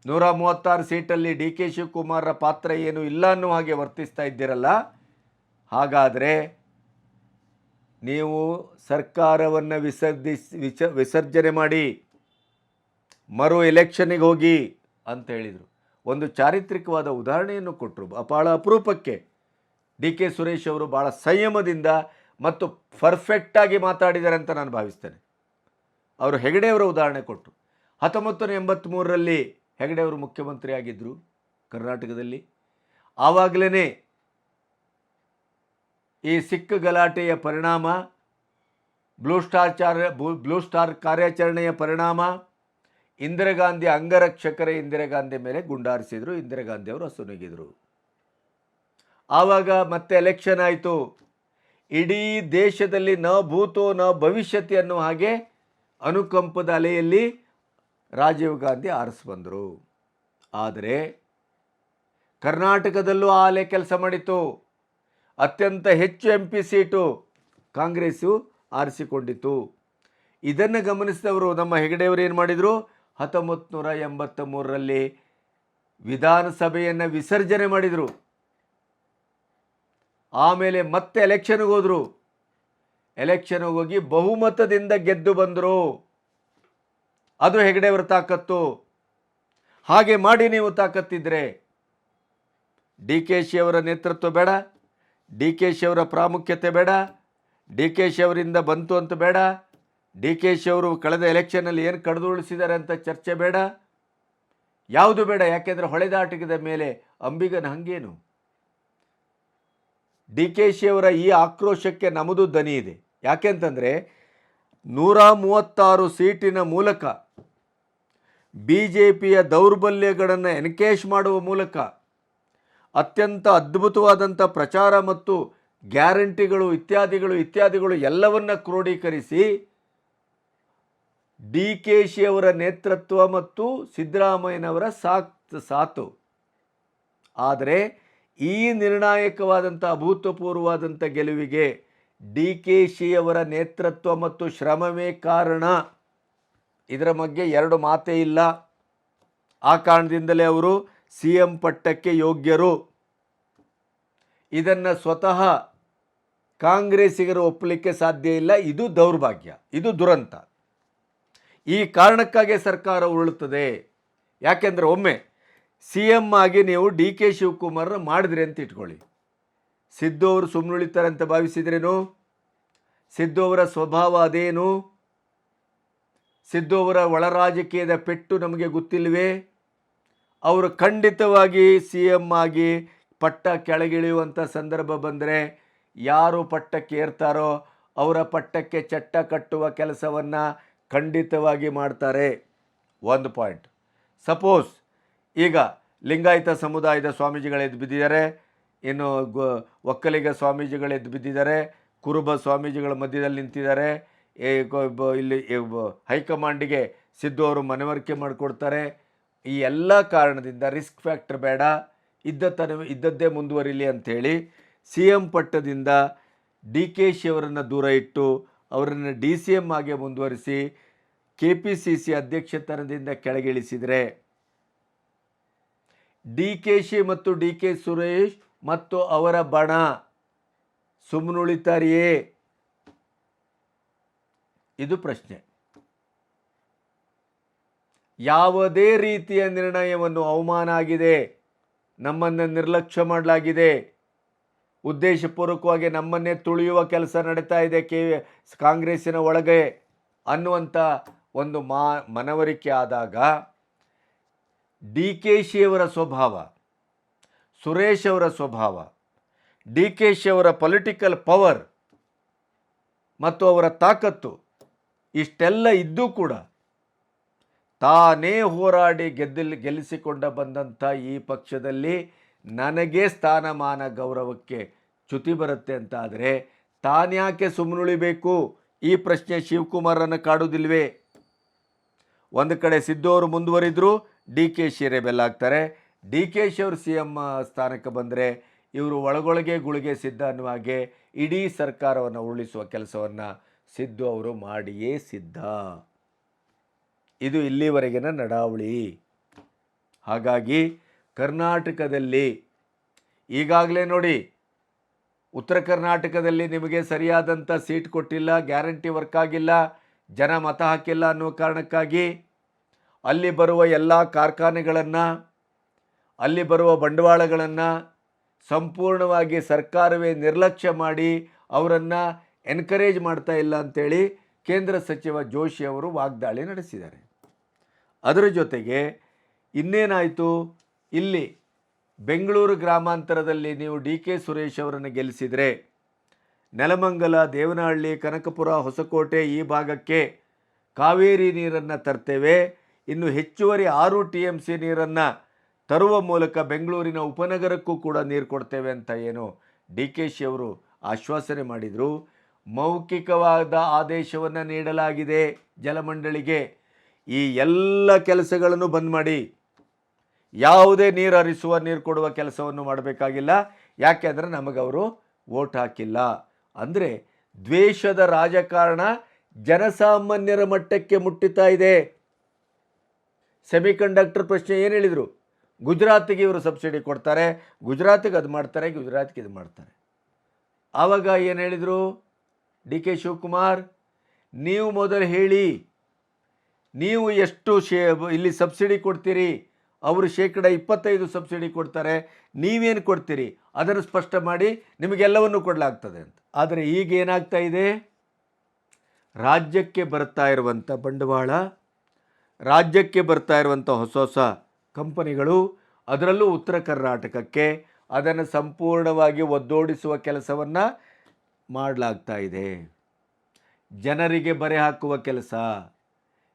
136 ಸೀಟಲ್ಲಿ ಡಿ ಕೆ ಶಿವಕುಮಾರರ ಪಾತ್ರ ಏನು ಇಲ್ಲ ಅನ್ನೋ ಹಾಗೆ ವರ್ತಿಸ್ತಾ ಇದ್ದೀರಲ್ಲ. ಹಾಗಾದರೆ ನೀವು ಸರ್ಕಾರವನ್ನು ವಿಸರ್ಜನೆ ಮಾಡಿ ಮರು ಎಲೆಕ್ಷನ್ನಿಗೆ ಹೋಗಿ ಅಂತ ಹೇಳಿದರು. ಒಂದು ಚಾರಿತ್ರಿಕವಾದ ಉದಾಹರಣೆಯನ್ನು ಕೊಟ್ಟರು. ಭಾಳ ಅಪರೂಪಕ್ಕೆ ಡಿ ಕೆ ಸುರೇಶ್ ಅವರು ಭಾಳ ಸಂಯಮದಿಂದ ಮತ್ತು ಪರ್ಫೆಕ್ಟಾಗಿ ಮಾತಾಡಿದ್ದಾರೆ ಅಂತ ನಾನು ಭಾವಿಸ್ತೇನೆ. ಅವರು ಹೆಗಡೆಯವರ ಉದಾಹರಣೆ ಕೊಟ್ಟರು. 1983ರಲ್ಲಿ ಹೆಗಡೆಯವರು ಮುಖ್ಯಮಂತ್ರಿ ಆಗಿದ್ದರು ಕರ್ನಾಟಕದಲ್ಲಿ. ಆವಾಗಲೇ ಈ ಸಿಖ್ ಗಲಾಟೆಯ ಪರಿಣಾಮ, ಬ್ಲೂ ಸ್ಟಾರ್ ಕಾರ್ಯಾಚರಣೆಯ ಪರಿಣಾಮ, ಇಂದಿರಾ ಗಾಂಧಿ ಅಂಗರಕ್ಷಕರೇ ಇಂದಿರಾ ಗಾಂಧಿ ಮೇಲೆ ಗುಂಡಾರಿಸಿದರು. ಇಂದಿರಾ ಗಾಂಧಿ ಅವರು ಅಸುನೀಗಿದರು. ಆವಾಗ ಮತ್ತೆ ಎಲೆಕ್ಷನ್ ಆಯಿತು. ಇಡೀ ದೇಶದಲ್ಲಿ ನ ಭೂತೋ ನ ಭವಿಷ್ಯತಿ ಅನ್ನೋ ಹಾಗೆ ಅನುಕಂಪದ ಅಲೆಯಲ್ಲಿ ರಾಜೀವ್ ಗಾಂಧಿ ಆರಿಸಿ ಬಂದರು. ಆದರೆ ಕರ್ನಾಟಕದಲ್ಲೂ ಆ ಅಲೆ ಕೆಲಸ ಮಾಡಿತು. ಅತ್ಯಂತ ಹೆಚ್ಚು MP ಸೀಟು ಕಾಂಗ್ರೆಸ್ಸು ಆರಿಸಿಕೊಂಡಿತು. ಇದನ್ನು ಗಮನಿಸಿದವರು ನಮ್ಮ ಹೆಗಡೆಯವರು ಏನು ಮಾಡಿದರು, 1983ರಲ್ಲಿ ವಿಧಾನಸಭೆಯನ್ನು ವಿಸರ್ಜನೆ ಮಾಡಿದರು. ಆಮೇಲೆ ಮತ್ತೆ ಎಲೆಕ್ಷನ್ಗೆ ಹೋದರು. ಎಲೆಕ್ಷನ್ಗೆ ಹೋಗಿ ಬಹುಮತದಿಂದ ಗೆದ್ದು ಬಂದರು. ಅದು ಹೆಗಡೆಯವರ ತಾಕತ್ತು. ಹಾಗೆ ಮಾಡಿ ನೀವು ತಾಕತ್ತಿದ್ರೆ ಡಿ ಕೆ ಶಿಯವರ ನೇತೃತ್ವ ಬೇಡ, ಡಿ ಕೆ ಶಿ ಅವರ ಪ್ರಾಮುಖ್ಯತೆ ಬೇಡ, ಡಿ ಕೆ ಶಿ ಅವರಿಂದ ಬಂತು ಅಂತ ಬೇಡ, ಡಿ ಕೆ ಶಿ ಅವರು ಕಳೆದ ಎಲೆಕ್ಷನಲ್ಲಿ ಏನು ಕಡಿದುಳಿಸಿದ್ದಾರೆ ಅಂತ ಚರ್ಚೆ ಬೇಡ, ಯಾವುದು ಬೇಡ. ಯಾಕೆಂದರೆ ಹೊಳೆದಾಟಕದ ಮೇಲೆ ಅಂಬಿಗನ ಹಂಗೇನು. ಡಿ ಕೆ ಶಿ ಅವರ ಈ ಆಕ್ರೋಶಕ್ಕೆ ನಮ್ಮದು ದನಿ ಇದೆ. ಯಾಕೆಂತಂದರೆ 136 ಸೀಟಿನ ಮೂಲಕ BJPಯ ದೌರ್ಬಲ್ಯಗಳನ್ನು ಎನ್ಕೇಶ್ ಮಾಡುವ ಮೂಲಕ ಅತ್ಯಂತ ಅದ್ಭುತವಾದಂಥ ಪ್ರಚಾರ ಮತ್ತು ಗ್ಯಾರಂಟಿಗಳು ಇತ್ಯಾದಿಗಳು ಎಲ್ಲವನ್ನ ಕ್ರೋಢೀಕರಿಸಿ ಡಿ ಕೆ ಶಿ ಅವರ ನೇತೃತ್ವ ಮತ್ತು ಸಿದ್ದರಾಮಯ್ಯನವರ ಸಾತು. ಆದರೆ ಈ ನಿರ್ಣಾಯಕವಾದಂಥ ಅಭೂತಪೂರ್ವವಾದಂಥ ಗೆಲುವಿಗೆ ಡಿ ಕೆ ಶಿ ಅವರ ನೇತೃತ್ವ ಮತ್ತು ಶ್ರಮವೇ ಕಾರಣ. ಇದರ ಬಗ್ಗೆ ಎರಡು ಮಾತೇ ಇಲ್ಲ. ಆ ಕಾರಣದಿಂದಲೇ ಅವರು CM ಪಟ್ಟಕ್ಕೆ ಯೋಗ್ಯರು. ಇದನ್ನು ಸ್ವತಃ ಕಾಂಗ್ರೆಸ್ಸಿಗರು ಒಪ್ಪಲಿಕ್ಕೆ ಸಾಧ್ಯ ಇಲ್ಲ. ಇದು ದೌರ್ಭಾಗ್ಯ, ಇದು ದುರಂತ. ಈ ಕಾರಣಕ್ಕಾಗಿ ಸರ್ಕಾರ ಉರುಳುತ್ತದೆ. ಯಾಕೆಂದರೆ ಒಮ್ಮೆ CM ಆಗಿ ನೀವು ಡಿ ಕೆ ಶಿವಕುಮಾರ್ ಮಾಡಿದ್ರಿ ಅಂತ ಇಟ್ಕೊಳ್ಳಿ. ಸಿದ್ದು ಅವರು ಸುಮ್ಮನುಳಿತಾರೆ ಅಂತ ಭಾವಿಸಿದ್ರೇನು? ಸಿದ್ದು ಅವರ ಸ್ವಭಾವ ಅದೇನು? ಸಿದ್ದು ಅವರ ಒಳ ರಾಜಕೀಯದ ಪೆಟ್ಟು ನಮಗೆ ಗೊತ್ತಿಲ್ವೇ? ಅವರು ಖಂಡಿತವಾಗಿ CM ಆಗಿ ಪಟ್ಟ ಕೆಳಗಿಳಿಯುವಂಥ ಸಂದರ್ಭ ಬಂದರೆ ಯಾರು ಪಟ್ಟಕ್ಕೆ ಏರ್ತಾರೋ ಅವರ ಪಟ್ಟಕ್ಕೆ ಚಟ್ಟ ಕಟ್ಟುವ ಕೆಲಸವನ್ನು ಖಂಡಿತವಾಗಿ ಮಾಡ್ತಾರೆ. ಒಂದು ಪಾಯಿಂಟ್. ಸಪೋಸ್ ಈಗ ಲಿಂಗಾಯತ ಸಮುದಾಯದ ಸ್ವಾಮೀಜಿಗಳು ಎದ್ದು ಬಿದ್ದಿದ್ದಾರೆ, ಇನ್ನು ಒಕ್ಕಲಿಗ ಸ್ವಾಮೀಜಿಗಳು ಎದ್ದು ಬಿದ್ದಿದ್ದಾರೆ, ಕುರುಬ ಸ್ವಾಮೀಜಿಗಳ ಮಧ್ಯದಲ್ಲಿ ನಿಂತಿದ್ದಾರೆ. ಇಲ್ಲಿ ಹೈಕಮಾಂಡಿಗೆ ಸಿದ್ದು ಅವರು ಮನವರಿಕೆ ಮಾಡಿಕೊಡ್ತಾರೆ. ಈ ಎಲ್ಲ ಕಾರಣದಿಂದ ರಿಸ್ಕ್ ಫ್ಯಾಕ್ಟರ್ ಬೇಡ, ಇದ್ದದ್ದೇ ಮುಂದುವರಿಲಿ ಅಂಥೇಳಿ CM ಪಟ್ಟದಿಂದ ಡಿ ಕೆ ಶಿ ಅವರನ್ನು ದೂರ ಇಟ್ಟು ಅವರನ್ನು DCM ಆಗಿ ಮುಂದುವರಿಸಿ KPCC ಅಧ್ಯಕ್ಷತನದಿಂದ ಕೆಳಗಿಳಿಸಿದರೆ ಡಿ ಕೆ ಶಿ ಮತ್ತು ಡಿ ಕೆ ಸುರೇಶ್ ಮತ್ತು ಅವರ ಬಣ ಸುಮ್ಮನುಳಿತಾರೆಯೇ? ಇದು ಪ್ರಶ್ನೆ. ಯಾವುದೇ ರೀತಿಯ ನಿರ್ಣಯವನ್ನು ಅವಮಾನ ಆಗಿದೆ, ನಮ್ಮನ್ನು ನಿರ್ಲಕ್ಷ್ಯ ಮಾಡಲಾಗಿದೆ, ಉದ್ದೇಶಪೂರ್ವಕವಾಗಿ ನಮ್ಮನ್ನೇ ತುಳಿಯುವ ಕೆಲಸ ನಡೀತಾ ಇದೆ ಕಾಂಗ್ರೆಸ್ಸಿನ ಒಳಗೆ ಅನ್ನುವಂಥ ಒಂದು ಮನವರಿಕೆ ಆದಾಗ ಡಿ ಕೆ ಶಿ ಅವರ ಸ್ವಭಾವ, ಸುರೇಶ್ ಅವರ ಸ್ವಭಾವ, ಡಿ ಕೆ ಶಿ ಅವರ ಪೊಲಿಟಿಕಲ್ ಪವರ್ ಮತ್ತು ಅವರ ತಾಕತ್ತು ಇಷ್ಟೆಲ್ಲ ಇದ್ದೂ ಕೂಡ ತಾನೇ ಹೋರಾಡಿ ಗೆಲ್ಲಿಸಿಕೊಂಡ ಬಂದಂಥ ಈ ಪಕ್ಷದಲ್ಲಿ ನನಗೆ ಸ್ಥಾನಮಾನ ಗೌರವಕ್ಕೆ ಚ್ಯುತಿ ಬರುತ್ತೆ ಅಂತ ಆದರೆ ತಾನ್ಯಾಕೆ ಸುಮ್ಮನುಳಿಬೇಕು? ಈ ಪ್ರಶ್ನೆ ಶಿವಕುಮಾರನ್ನು ಕಾಡುವುದಿಲ್ವೇ? ಒಂದು ಕಡೆ ಸಿದ್ದು ಅವರು ಮುಂದುವರಿದ್ರು, ಡಿ ಕೆ ಶಿ ರೆಬೆಲ್ ಆಗ್ತಾರೆ. ಡಿ ಕೆ ಶಿ ಅವರು CM ಸ್ಥಾನಕ್ಕೆ ಬಂದರೆ ಇವರು ಒಳಗೊಳಗೆ ಗುಳಿಗೆ ಸಿದ್ಧ ಅನ್ನುವ ಹಾಗೆ ಇಡೀ ಸರ್ಕಾರವನ್ನು ಉರುಳಿಸುವ ಕೆಲಸವನ್ನು ಸಿದ್ದು ಅವರು ಮಾಡಿಯೇ ಸಿದ್ಧ. ಇದು ಇಲ್ಲಿವರೆಗಿನ ನಡಾವಳಿ. ಹಾಗಾಗಿ ಕರ್ನಾಟಕದಲ್ಲಿ ಈಗಾಗಲೇ ನೋಡಿ, ಉತ್ತರ ಕರ್ನಾಟಕದಲ್ಲಿ ನಿಮಗೆ ಸರಿಯಾದಂಥ ಸೀಟ್ ಕೊಟ್ಟಿಲ್ಲ, ಗ್ಯಾರಂಟಿ ವರ್ಕ್ ಆಗಿಲ್ಲ, ಜನ ಮತ ಹಾಕಿಲ್ಲ ಅನ್ನುವ ಕಾರಣಕ್ಕಾಗಿ ಅಲ್ಲಿ ಬರುವ ಎಲ್ಲ ಕಾರ್ಖಾನೆಗಳನ್ನು, ಅಲ್ಲಿ ಬರುವ ಬಂಡವಾಳಗಳನ್ನು ಸಂಪೂರ್ಣವಾಗಿ ಸರ್ಕಾರವೇ ನಿರ್ಲಕ್ಷ್ಯ ಮಾಡಿ ಅವರನ್ನು ಎನ್ಕರೇಜ್ ಮಾಡ್ತಾ ಇಲ್ಲ ಅಂಥೇಳಿ ಕೇಂದ್ರ ಸಚಿವ ಜೋಶಿ ಅವರು ವಾಗ್ದಾಳಿ ನಡೆಸಿದ್ದಾರೆ. ಅದರ ಜೊತೆಗೆ ಇನ್ನೇನಾಯಿತು, ಇಲ್ಲಿ ಬೆಂಗಳೂರು ಗ್ರಾಮಾಂತರದಲ್ಲಿ ನೀವು ಡಿ ಕೆ ಸುರೇಶ್ ಅವರನ್ನು ಗೆಲ್ಲಿಸಿದರೆ ನೆಲಮಂಗಲ, ದೇವನಹಳ್ಳಿ, ಕನಕಪುರ, ಹೊಸಕೋಟೆ ಈ ಭಾಗಕ್ಕೆ ಕಾವೇರಿ ನೀರನ್ನು ತರ್ತೇವೆ, ಇನ್ನು ಹೆಚ್ಚುವರಿ 6 TMC ನೀರನ್ನು ತರುವ ಮೂಲಕ ಬೆಂಗಳೂರಿನ ಉಪನಗರಕ್ಕೂ ಕೂಡ ನೀರು ಕೊಡ್ತೇವೆ ಅಂತ ಏನು ಡಿ ಕೆ ಶಿ ಅವರು ಆಶ್ವಾಸನೆ ಮಾಡಿದರು. ಮೌಖಿಕವಾದ ಆದೇಶವನ್ನು ನೀಡಲಾಗಿದೆ ಜಲಮಂಡಳಿಗೆ. ಈ ಎಲ್ಲ ಕೆಲಸಗಳನ್ನು ಬಂದ್ ಮಾಡಿ, ಯಾವುದೇ ನೀರು ಹರಿಸುವ, ನೀರು ಕೊಡುವ ಕೆಲಸವನ್ನು ಮಾಡಬೇಕಾಗಿಲ್ಲ. ಯಾಕೆ ಅಂದರೆ ನಮಗವರು ವೋಟ್ ಹಾಕಿಲ್ಲ. ಅಂದರೆ ದ್ವೇಷದ ರಾಜಕಾರಣ ಜನಸಾಮಾನ್ಯರ ಮಟ್ಟಕ್ಕೆ ಮುಟ್ಟಿತಾ ಇದೆ. ಸೆಮಿಕಂಡಕ್ಟರ್ ಪ್ರಶ್ನೆ ಏನು ಹೇಳಿದರು? ಗುಜರಾತಿಗೆ ಇವರು ಸಬ್ಸಿಡಿ ಕೊಡ್ತಾರೆ, ಗುಜರಾತಿಗೆ ಅದು ಮಾಡ್ತಾರೆ, ಗುಜರಾತಿಗೆ ಇದು ಮಾಡ್ತಾರೆ. ಆವಾಗ ಏನು ಹೇಳಿದರು ಡಿ ಕೆ ಶಿವಕುಮಾರ್? ನೀವು ಮೊದಲು ಹೇಳಿ, ನೀವು ಎಷ್ಟು ಇಲ್ಲಿ ಸಬ್ಸಿಡಿ ಕೊಡ್ತೀರಿ? ಅವರು 25% ಸಬ್ಸಿಡಿ ಕೊಡ್ತಾರೆ, ನೀವೇನು ಕೊಡ್ತೀರಿ? ಅದನ್ನು ಸ್ಪಷ್ಟ ಮಾಡಿ ನಿಮಗೆಲ್ಲವನ್ನು ಕೊಡಲಾಗ್ತದೆ ಅಂತ. ಆದರೆ ಈಗ ಏನಾಗ್ತಾ ಇದೆ, ರಾಜ್ಯಕ್ಕೆ ಬರ್ತಾ ಇರುವಂಥ ಬಂಡವಾಳ, ರಾಜ್ಯಕ್ಕೆ ಬರ್ತಾ ಇರುವಂಥ ಹೊಸ ಹೊಸ ಕಂಪನಿಗಳು, ಅದರಲ್ಲೂ ಉತ್ತರ ಕರ್ನಾಟಕಕ್ಕೆ ಅದನ್ನು ಸಂಪೂರ್ಣವಾಗಿ ಒದ್ದೋಡಿಸುವ ಕೆಲಸವನ್ನು ಮಾಡಲಾಗ್ತಾ ಇದೆ. ಜನರಿಗೆ ಬರೆ ಹಾಕುವ ಕೆಲಸ,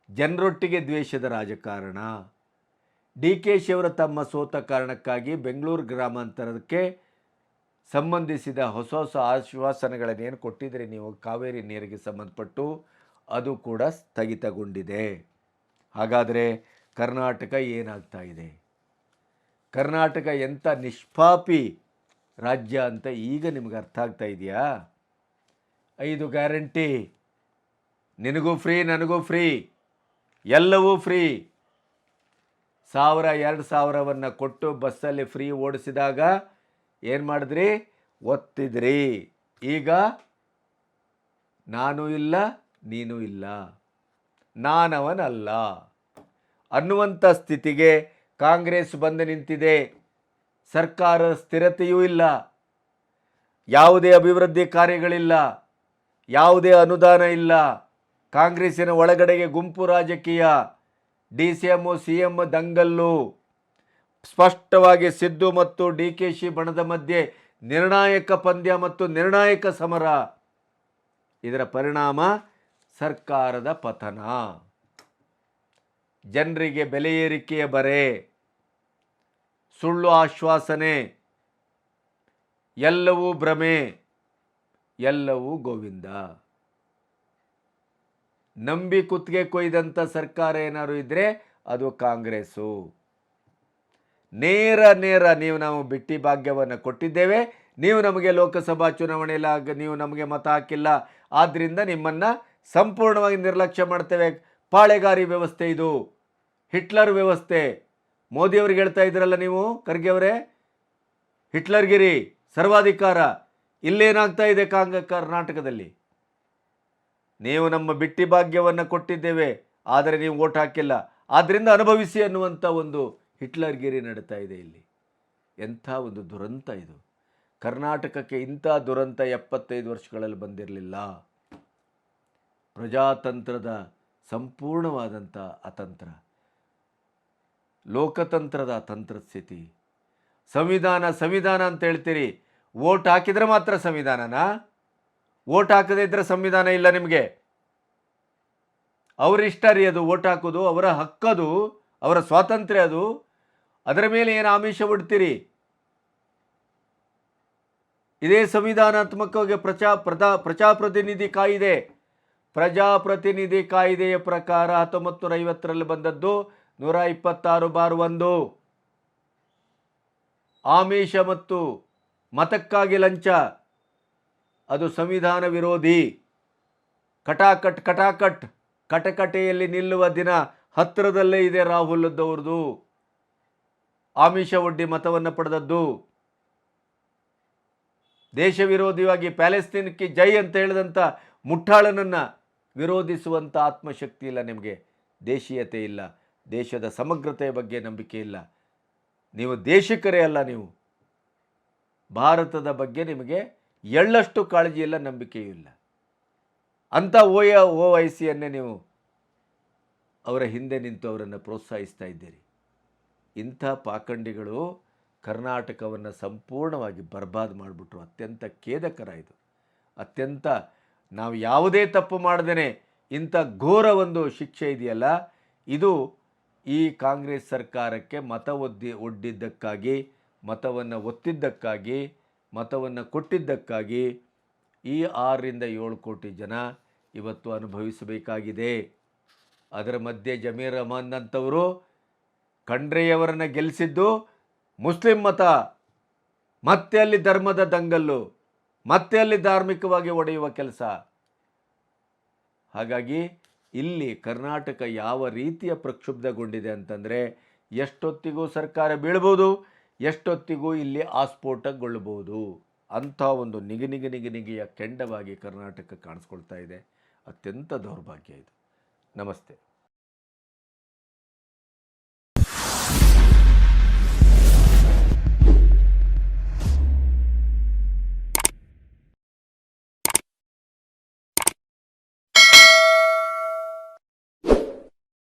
ಜನರೊಟ್ಟಿಗೆ ದ್ವೇಷದ ರಾಜಕಾರಣ. ಡಿ ಕೆ ಶಿಯವರ ತಮ್ಮ ಸೋತ ಕಾರಣಕ್ಕಾಗಿ ಬೆಂಗಳೂರು ಗ್ರಾಮಾಂತರಕ್ಕೆ ಸಂಬಂಧಿಸಿದ ಹೊಸ ಹೊಸ ಆಶ್ವಾಸನೆಗಳನ್ನೇನು ಕೊಟ್ಟಿದ್ದೀರಿ ನೀವು ಕಾವೇರಿ ನೀರಿಗೆ ಸಂಬಂಧಪಟ್ಟು, ಅದು ಕೂಡ ಸ್ಥಗಿತಗೊಂಡಿದೆ. ಹಾಗಾದರೆ ಕರ್ನಾಟಕ ಏನಾಗ್ತಾ ಇದೆ? ಕರ್ನಾಟಕ ಎಂಥ ನಿಷ್ಪಾಪಿ ರಾಜ್ಯ ಅಂತ ಈಗ ನಿಮಗೆ ಅರ್ಥ ಆಗ್ತಾ ಇದೆಯಾ? 5 ಗ್ಯಾರಂಟಿ, ನಿನಗೂ ಫ್ರೀ ನನಗೂ ಫ್ರೀ, ಎಲ್ಲವೂ ಫ್ರೀ. 1000-2000 ಕೊಟ್ಟು ಬಸ್ಸಲ್ಲಿ ಫ್ರೀ ಓಡಿಸಿದಾಗ ಏನು ಮಾಡಿದ್ರಿ? ಒತ್ತಿದ್ರಿ. ಈಗ ನಾನು ಇಲ್ಲ ನೀನು ಇಲ್ಲ, ನಾನವನಲ್ಲ ಅನ್ನುವಂಥ ಸ್ಥಿತಿಗೆ ಕಾಂಗ್ರೆಸ್ ಬಂದು ನಿಂತಿದೆ. ಸರ್ಕಾರ ಸ್ಥಿರತೆಯೂ ಇಲ್ಲ, ಯಾವುದೇ ಅಭಿವೃದ್ಧಿ ಕಾರ್ಯಗಳಿಲ್ಲ, ಯಾವುದೇ ಅನುದಾನ ಇಲ್ಲ. ಕಾಂಗ್ರೆಸ್ಸಿನ ಒಳಗಡೆಗೆ ಗುಂಪು ರಾಜಕೀಯ, DCM CM ದಂಗಲ್ಲು. ಸ್ಪಷ್ಟವಾಗಿ ಸಿದ್ದು ಮತ್ತು DKC ಬಣದ ಮಧ್ಯೆ ನಿರ್ಣಾಯಕ ಪಂದ್ಯ ಮತ್ತು ನಿರ್ಣಾಯಕ ಸಮರ. ಇದರ ಪರಿಣಾಮ ಸರ್ಕಾರದ ಪತನ, ಜನರಿಗೆ ಬೆಲೆ ಏರಿಕೆಯ ಬರೆ, ಸುಳ್ಳು ಆಶ್ವಾಸನೆ, ಎಲ್ಲವೂ ಭ್ರಮೆ, ಎಲ್ಲವೂ ಗೋವಿಂದ. ನಂಬಿ ಕುತ್ತಿಗೆ ಕೊಯ್ದಂಥ ಸರ್ಕಾರ ಏನಾದ್ರು ಇದ್ದರೆ ಅದು ಕಾಂಗ್ರೆಸ್ಸು. ನೇರ ನೀವು ನಾವು ಬಿಟ್ಟಿ ಭಾಗ್ಯವನ್ನು ಕೊಟ್ಟಿದ್ದೇವೆ, ನೀವು ನಮಗೆ ಲೋಕಸಭಾ ಚುನಾವಣೆಯಲ್ಲಿ ನೀವು ನಮಗೆ ಮತ ಹಾಕಿಲ್ಲ, ಆದ್ದರಿಂದ ನಿಮ್ಮನ್ನು ಸಂಪೂರ್ಣವಾಗಿ ನಿರ್ಲಕ್ಷ್ಯ ಮಾಡ್ತೇವೆ. ಪಾಳೆಗಾರಿ ವ್ಯವಸ್ಥೆ ಇದು, ಹಿಟ್ಲರ್ ವ್ಯವಸ್ಥೆ. ಮೋದಿಯವ್ರಿಗೆ ಹೇಳ್ತಾ ಇದ್ದೀರಲ್ಲ ನೀವು, ಖರ್ಗೆ ಅವರೇ, ಹಿಟ್ಲರ್ಗಿರಿ, ಸರ್ವಾಧಿಕಾರ. ಇಲ್ಲೇನಾಗ್ತಾ ಇದೆ ಕರ್ನಾಟಕದಲ್ಲಿ? ನೀವು ನಮ್ಮ ಬಿಟ್ಟಿ ಭಾಗ್ಯವನ್ನು ಕೊಟ್ಟಿದ್ದೇವೆ, ಆದರೆ ನೀವು ಓಟ್ ಹಾಕಿಲ್ಲ, ಆದ್ದರಿಂದ ಅನುಭವಿಸಿ ಅನ್ನುವಂಥ ಒಂದು ಹಿಟ್ಲರ್ಗಿರಿ ನಡೀತಾ ಇದೆ ಇಲ್ಲಿ. ಎಂಥ ಒಂದು ದುರಂತ ಇದು! ಕರ್ನಾಟಕಕ್ಕೆ ಇಂಥ ದುರಂತ 75 ವರ್ಷಗಳಲ್ಲಿ ಬಂದಿರಲಿಲ್ಲ. ಪ್ರಜಾತಂತ್ರದ ಸಂಪೂರ್ಣವಾದಂಥ ಅತಂತ್ರ, ಲೋಕತಂತ್ರದ ಅತಂತ್ರ ಸ್ಥಿತಿ. ಸಂವಿಧಾನ ಅಂತ ಹೇಳ್ತೀರಿ, ಓಟ್ ಹಾಕಿದರೆ ಮಾತ್ರ ಸಂವಿಧಾನನಾ? ಓಟ್ ಹಾಕದೇ ಇದ್ದರೆ ಸಂವಿಧಾನ ಇಲ್ಲ ನಿಮಗೆ. ಅವರ ಇಷ್ಟ ರೀ ಅದು, ಓಟ್ ಹಾಕೋದು ಅವರ ಹಕ್ಕದು, ಅವರ ಸ್ವಾತಂತ್ರ್ಯ ಅದು. ಅದರ ಮೇಲೆ ಏನು ಆಮಿಷ ಬಿಡ್ತೀರಿ? ಇದೇ ಸಂವಿಧಾನಾತ್ಮಕವಾಗಿ ಪ್ರಜಾಪ್ರತಿನಿಧಿ ಕಾಯ್ದೆಯ ಪ್ರಕಾರ 1950ರಲ್ಲಿ ಬಂದದ್ದು 126(1). ಆಮಿಷ ಮತ್ತು ಮತಕ್ಕಾಗಿ ಲಂಚ, ಅದು ಸಂವಿಧಾನ ವಿರೋಧಿ. ಕಟಕಟೆಯಲ್ಲಿ ನಿಲ್ಲುವ ದಿನ ಹತ್ತಿರದಲ್ಲೇ ಇದೆ ರಾಹುಲ್ದವ್ರದ್ದು. ಆಮಿಷ ಒಡ್ಡಿ ಮತವನ್ನು ಪಡೆದದ್ದು. ದೇಶ ವಿರೋಧಿಯಾಗಿ ಪ್ಯಾಲೆಸ್ತೀನಕ್ಕೆ ಜೈ ಅಂತ ಹೇಳಿದಂಥ ಮುಟ್ಟಾಳನನ್ನು ವಿರೋಧಿಸುವಂಥ ಆತ್ಮಶಕ್ತಿ ಇಲ್ಲ ನಿಮಗೆ, ದೇಶೀಯತೆ ಇಲ್ಲ, ದೇಶದ ಸಮಗ್ರತೆಯ ಬಗ್ಗೆ ನಂಬಿಕೆ ಇಲ್ಲ. ನೀವು ದೇಶಿಕರೇ ಅಲ್ಲ, ನೀವು ಭಾರತದ ಬಗ್ಗೆ ನಿಮಗೆ ಎಳ್ಳಷ್ಟು ಕಾಳಜಿ ಇಲ್ಲ, ನಂಬಿಕೆಯೂ ಇಲ್ಲ. ಅಂಥ OICಯನ್ನೇ ನೀವು ಅವರ ಹಿಂದೆ ನಿಂತು ಅವರನ್ನು ಪ್ರೋತ್ಸಾಹಿಸ್ತಾ ಇದ್ದೀರಿ. ಇಂಥ ಪಾಖಂಡಿಗಳು ಕರ್ನಾಟಕವನ್ನು ಸಂಪೂರ್ಣವಾಗಿ ಬರ್ಬಾದ್ ಮಾಡಿಬಿಟ್ರು. ಅತ್ಯಂತ ಖೇದಕರ ಇದು. ಅತ್ಯಂತ, ನಾವು ಯಾವುದೇ ತಪ್ಪು ಮಾಡದೇನೆ ಇಂಥ ಘೋರ ಒಂದು ಶಿಕ್ಷೆ ಇದೆಯಲ್ಲ, ಇದು ಈ ಕಾಂಗ್ರೆಸ್ ಸರ್ಕಾರಕ್ಕೆ ಒಡ್ಡಿದ್ದಕ್ಕಾಗಿ, ಮತವನ್ನು ಒತ್ತಿದ್ದಕ್ಕಾಗಿ, ಮತವನ್ನು ಕೊಟ್ಟಿದ್ದಕ್ಕಾಗಿ ಈ 6-7 ಕೋಟಿ ಜನ ಇವತ್ತು ಅನುಭವಿಸಬೇಕಾಗಿದೆ. ಅದರ ಮಧ್ಯೆ ಜಮೀರ್ ಅಹಮದ್ ಅಂತವರು ಖಂಡ್ರೆಯವರನ್ನು ಗೆಲ್ಲಿಸಿದ್ದು ಮುಸ್ಲಿಂ ಮತ, ಮತ್ತೆ ಅಲ್ಲಿ ಧರ್ಮದ ದಂಗಲ್ಲು, ಮತ್ತೆ ಅಲ್ಲಿ ಧಾರ್ಮಿಕವಾಗಿ ಒಡೆಯುವ ಕೆಲಸ. ಹಾಗಾಗಿ ಇಲ್ಲಿ ಕರ್ನಾಟಕ ಯಾವ ರೀತಿಯ ಪ್ರಕ್ಷುಬ್ಧಗೊಂಡಿದೆ ಅಂತಂದರೆ, ಎಷ್ಟೊತ್ತಿಗೂ ಸರ್ಕಾರ ಬೀಳ್ಬೋದು, ಎಷ್ಟೊತ್ತಿಗೂ ಇಲ್ಲಿ ಆಸ್ಫೋಟಗೊಳ್ಳಬಹುದು. ಅಂಥ ಒಂದು ನಿಗಿನಿಗೆಯ ಕೆಂಡವಾಗಿ ಕರ್ನಾಟಕ ಕಾಣಿಸ್ಕೊಳ್ತಾ ಇದೆ. ಅತ್ಯಂತ ದೌರ್ಭಾಗ್ಯ ಇದು. ನಮಸ್ತೆ.